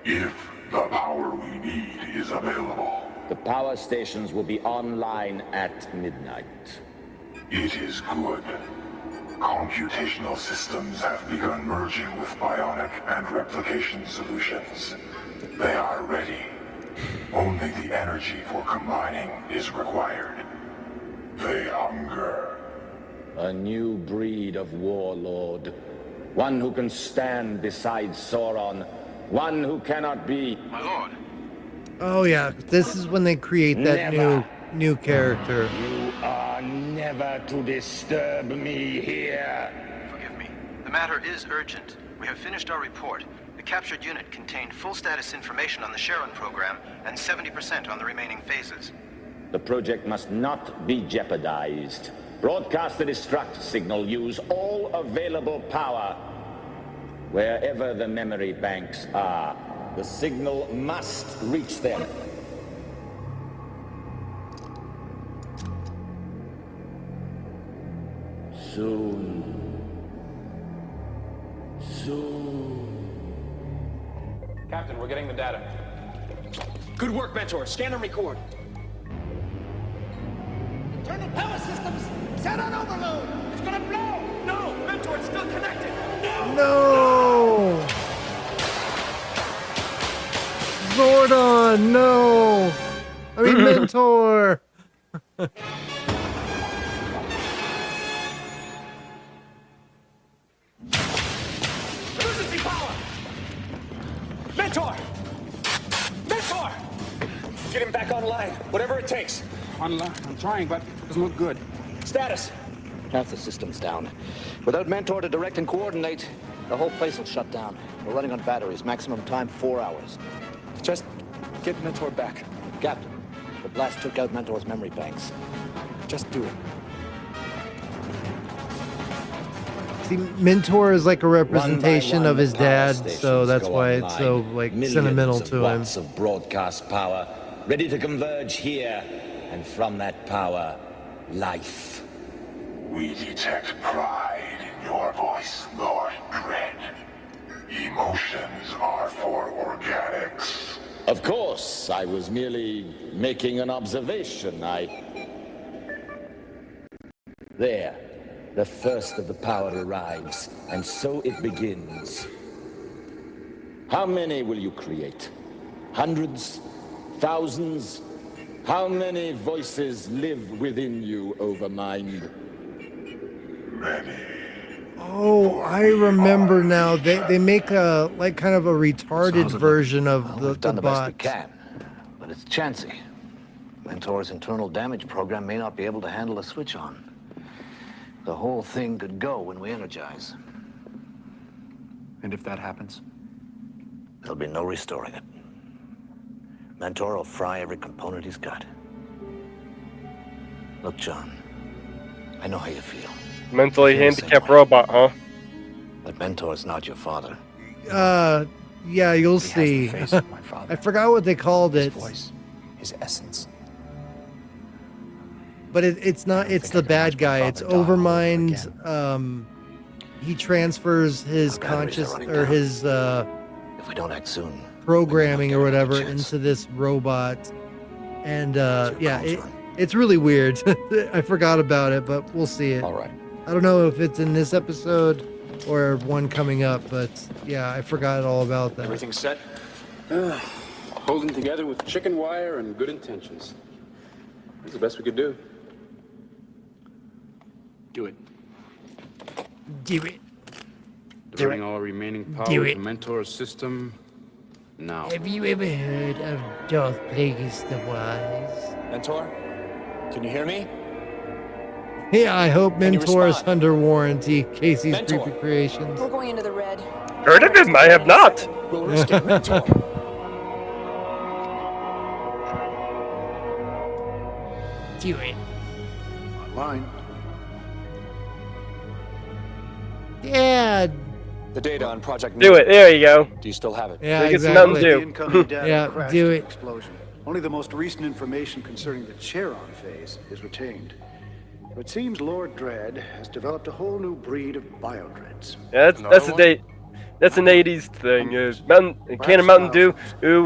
If the power we need is available. The power stations will be online at midnight. It is good. Computational systems have begun merging with bionic and replication solutions. They are ready. Only the energy for combining is required. They hunger. A new breed of warlord. One who can stand beside Sauron. One who cannot be... My lord. Oh yeah, this is when they create that Never. new character. You are never to disturb me here. Forgive me. The matter is urgent. We have finished our report. The captured unit contained full status information on the Sharon program and 70% on the remaining phases. The project must not be jeopardized. Broadcast the destruct signal. Use all available power. Wherever the memory banks are, the signal must reach them. Soon. Captain, we're getting the data. Good work, Mentor. Scan and record. Internal power systems set on overload. It's gonna blow. No, Mentor, it's still connected. No! Zordon, no! I mean, Mentor! Emergency power! Mentor! Mentor! Get him back online, whatever it takes. I'm trying, but it doesn't look good. Status. Half the system's down. Without Mentor to direct and coordinate, the whole place will shut down. We're running on batteries. Maximum time, 4 hours. Just get Mentor back. Captain, the blast took out Mentor's memory banks. Just do it. See, Mentor is like a representation One by one, of his the power dad, stations so that's go why it's online. so like Millions sentimental of to him. watts of broadcast power, ready to converge here, and from that power, life. We detect pride in your voice, Lord Dread. Emotions are for organics. Of course, I was merely making an observation. There, the first of the power arrives, and so it begins. How many will you create? Hundreds? Thousands? How many voices live within you, Overmind? Oh, I remember now. They make a like kind of a retarded version of the Done the best we bot. can, but it's chancy. Mentor's internal damage program may not be able to handle a switch on. The whole thing could go when we energize. And if that happens? There'll be no restoring it. Mentor will fry every component he's got. Look, John, I know how you feel. Mentally Feel the same handicapped way. robot, huh? But Mentor's not your father. Yeah, you'll see. I forgot what they called it. His essence. But it's not. It's the bad guy. It's Overmind. He transfers his batteries are conscious running or down. his If we don't act soon, programming or whatever into this robot, and yeah, it's really weird. I forgot about it, but we'll see it. All right. I don't know if it's in this episode or one coming up, but yeah, I forgot all about that. Everything set? Holding together with chicken wire and good intentions. That's the best we could do. Do it. Do it. Diverting all remaining power Do to it. Mentor's system now. Have you ever heard of Darth Plagueis the Wise? Mentor? Can you hear me? Yeah, I hope Can you Mentor is respond? under warranty. Casey's Mentor. Creepy Creations. We're going into the red. Heard of him? I have not. We'll risk it, Mentor. Do it. Online. Dad. The data on Project Do it. There you go. Do you still have it? Yeah, They get some exactly. Mountain Dew. The incoming data Yeah, crashed do in the it. explosion. Only the most recent information concerning the Charon phase is retained. It seems Lord Dread has developed a whole new breed of biodreads. Yeah, that's a date. That's an '80s thing. A can of Mountain Dew,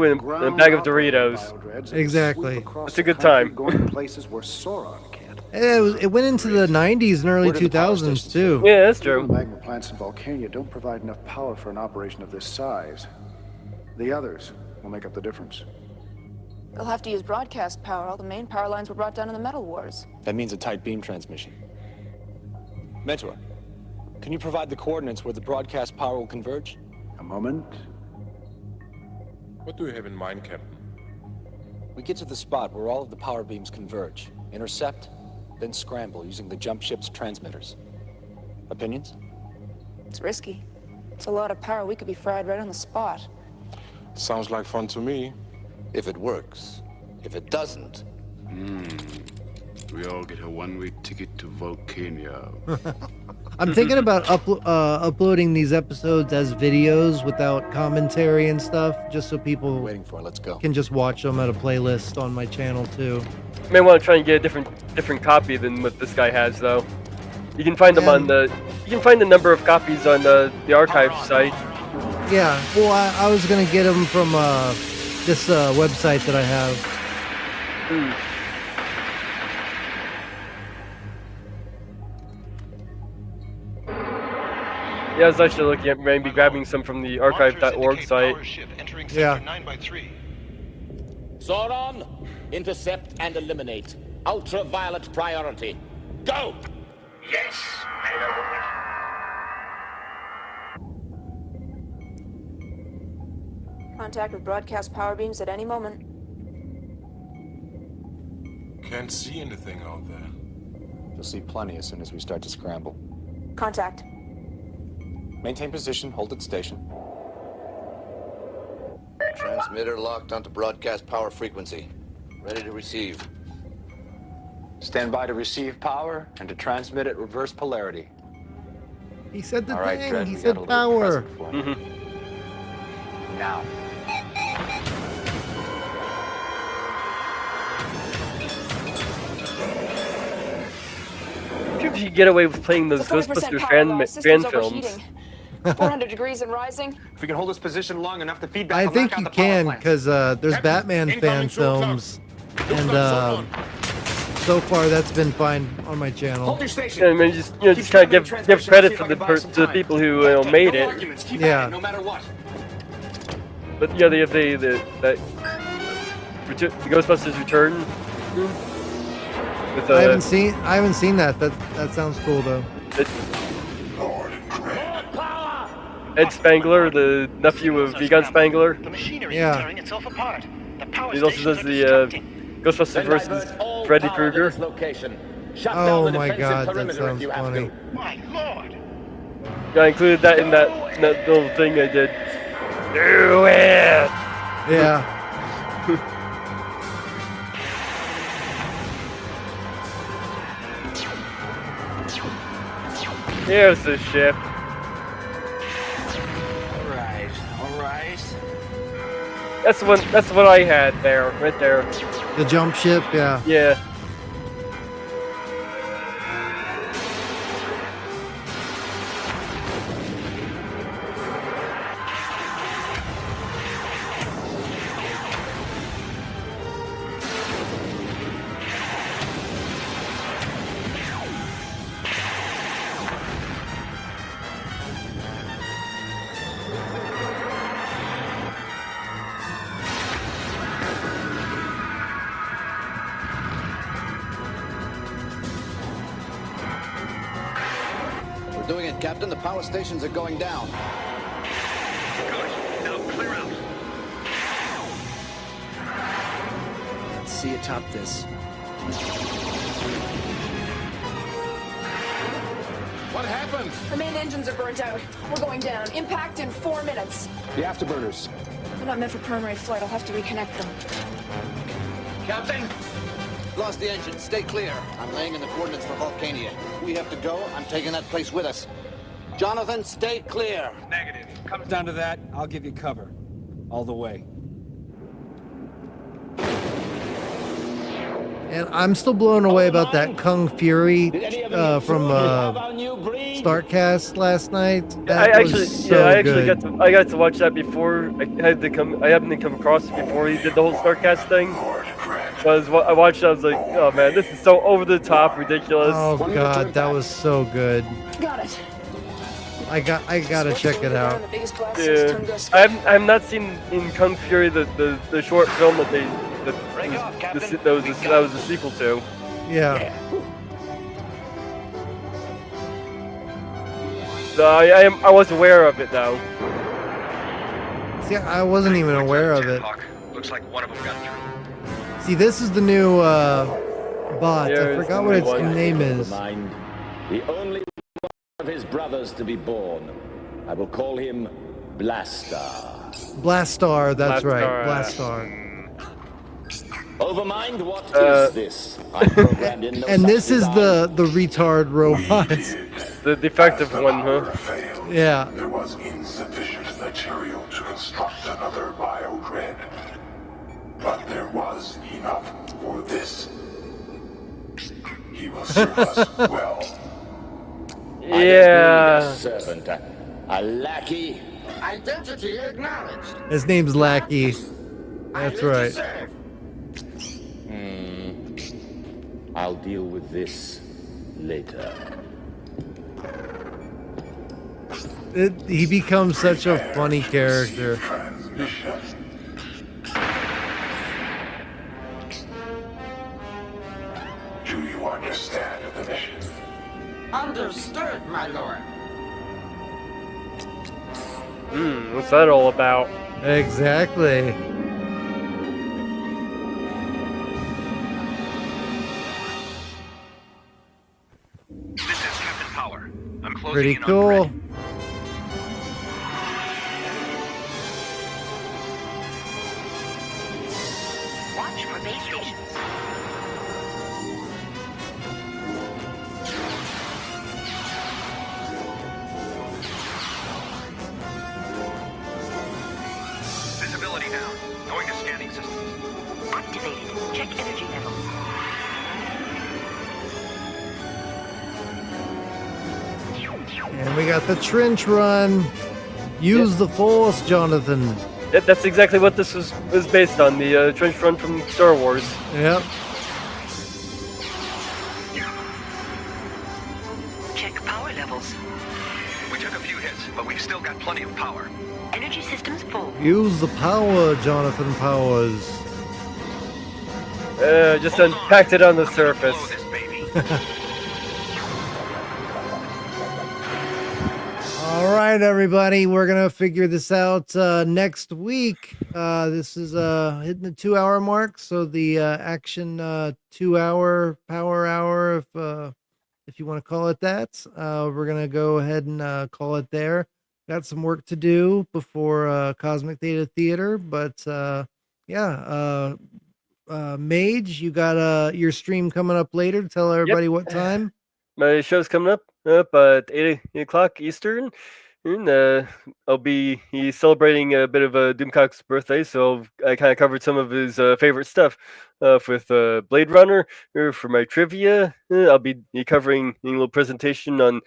and a bag of Doritos. Exactly. It's a good time. Going to places where Sauron can't. And it went into the 90s and early 2000s too. Yeah, that's true. The magma plants in Volcania don't provide enough power for an operation of this size. The others will make up the difference. They'll have to use broadcast power. All the main power lines were brought down in the Metal Wars. That means a tight beam transmission. Mentor, can you provide the coordinates where the broadcast power will converge? A moment. What do you have in mind, Captain? We get to the spot where all of the power beams converge, intercept, then scramble using the jump ship's transmitters. Opinions? It's risky. It's a lot of power. We could be fried right on the spot. Sounds like fun to me. if it works. If it doesn't, We all get a one-way ticket to Volcania. I'm thinking about uploading these episodes as videos without commentary and stuff, just so people Waiting for it. Let's go. can just watch them at a playlist on my channel too. You may want to try and get a different copy than what this guy has, though. You can find them on the. You can find the number of copies on the archive site. Yeah, well, I was gonna get them from this website that I have. Yeah, I was actually looking at maybe grabbing some from the archive.org site. Yeah. Sauron, intercept and eliminate. Ultraviolet priority. Go! Yes, Contact with broadcast power beams at any moment. Can't see anything out there. You'll see plenty as soon as we start to scramble. Contact. Maintain position, hold at station. Transmitter locked onto broadcast power frequency. Ready to receive. Stand by to receive power and to transmit at reverse polarity. He said the All right, thing. Dredd, He we said got a little power. present for you. Now. I wonder if you could get away with playing those Ghostbusters fan films. 400 degrees and rising. If we can hold this position long enough, the feedback I will think knock you out the power can plant. because there's Batman fan films, and so far that's been fine on my channel. Hold your station. Yeah, I mean, just kind of give credit to the people who made it. Yeah. No matter what. But yeah, they have the Ghostbusters Return. With, I haven't seen that. That sounds cool though. Ed Spangler, the nephew of Egon Spangler. The machinery Yeah. is tearing itself apart. The power He also stations does are the destructing. Ghostbusters versus Freddy Krueger. Oh my god, that sounds funny. My lord. Yeah, I included that in that little thing I did. Do it! Yeah. Here's the ship. Alright. That's what I had there, right there. The jump ship, yeah. Yeah. We're doing it, Captain. The power stations are going down. Good. Now clear out. Let's see you top this. What happened? The main engines are burnt out. We're going down. Impact in 4 minutes. The afterburners. They're not meant for primary flight. I'll have to reconnect them. Captain! Lost the engine. Stay clear. I'm laying in the coordinates for Volcania. We have to go. I'm taking that place with us. Jonathan, stay clear. Negative. Comes down to that, I'll give you cover. All the way. And I'm still blown away about that Kung Fury from Startcast last night. That I was actually good. got to watch that before. I happened to come across it before he did the whole Starcast thing. So I watched it. I was like, oh man, this is so over the top, ridiculous. Oh god, that was so good. Got it. I gotta check it out. Yeah, I have not seen in Kung Fury the short film that was the sequel to. Yeah. So I was aware of it though. See, I wasn't even aware of it. Looks like one of them got through. See, this is the new bot. I forgot what its name is. The only one of his brothers to be born. I will call him Blastar. Blastar, that's right. Blastar. Blastar. Overmind, what is this? I'm programmed in no And such this is design. the retard robots. The defective one, huh? Yeah. There was insufficient material to construct another bio-dread. But there was enough for this. He will serve us well. Yeah. A servant, a lackey. Identity acknowledged. His name's Lackey. That's right. I'll deal with this later. He becomes such a funny character. Do you understand the mission? Understood, my lord. What's that all about? Exactly. This is Captain Power. I'm closing Pretty in on cool. Dread. Watch for base stations. Visibility down. Going to scanning systems. Activated. Check energy levels. And we got the trench run. Use the force, Jonathan. Yep, that's exactly what this was based on, the trench run from Star Wars. Yep. Check power levels. We took a few hits, but we've still got plenty of power. Energy systems full. Use the power, Jonathan Powers. Just unpacked it on the surface. All right, everybody, we're gonna figure this out next week. This is hitting the 2 hour mark, so the action 2 hour power hour, if you want to call it that. We're gonna go ahead and call it there. Got some work to do before Cosmic Data Theater, but yeah. Mage, you got your stream coming up later. Tell everybody what time. My show's coming up at 8 o'clock Eastern. And I'll be celebrating a bit of Doomcock's birthday, so I kind of covered some of his favorite stuff with Blade Runner for my trivia. I'll be covering a little presentation on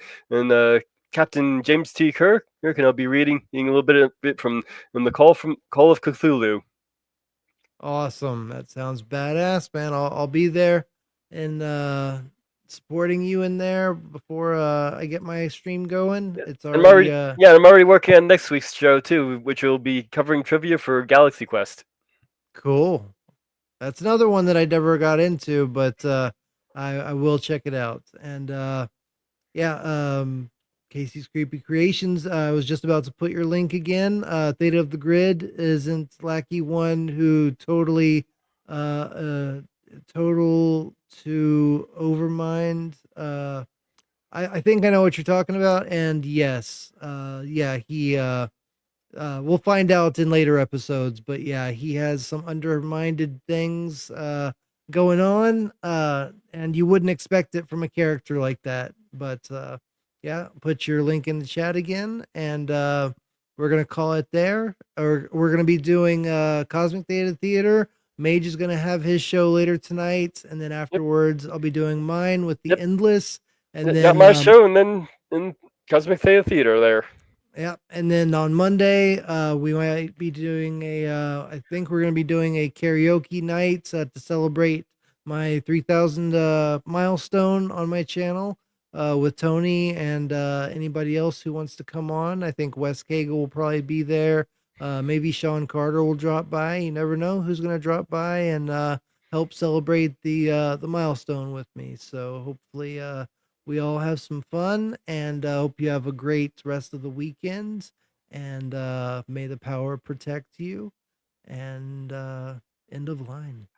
Captain James T. Kirk, and I'll be reading a little bit from the Call of Cthulhu. Awesome. That sounds badass, man. I'll be there and supporting you in there before I get my stream going. It's already I'm already working on next week's show too, which will be covering trivia for Galaxy Quest. Cool. That's another one that I never got into, but I will check it out. And Casey's Creepy Creations. I was just about to put your link again. Theta of the Grid isn't Lackey one who total to Overmind. I think I know what you're talking about. And yes, he we'll find out in later episodes, but yeah, he has some undermined things going on, and you wouldn't expect it from a character like that. But yeah, put your link in the chat again, and we're gonna call it there. Or we're gonna be doing Cosmic Data Theater. Mage is gonna have his show later tonight, and then afterwards I'll be doing mine with the Endless, and then got my show, and then in Cosmic Thea Theater there. Yeah, and then on Monday, we might be doing I think we're going to be doing a karaoke night to celebrate my 3,000 milestone on my channel with Tony and anybody else who wants to come on. I think Wes Cagle will probably be there. Maybe Sean Carter will drop by. You never know who's going to drop by and help celebrate the milestone with me. So hopefully we all have some fun, and hope you have a great rest of the weekend, and may the power protect you, and end of line.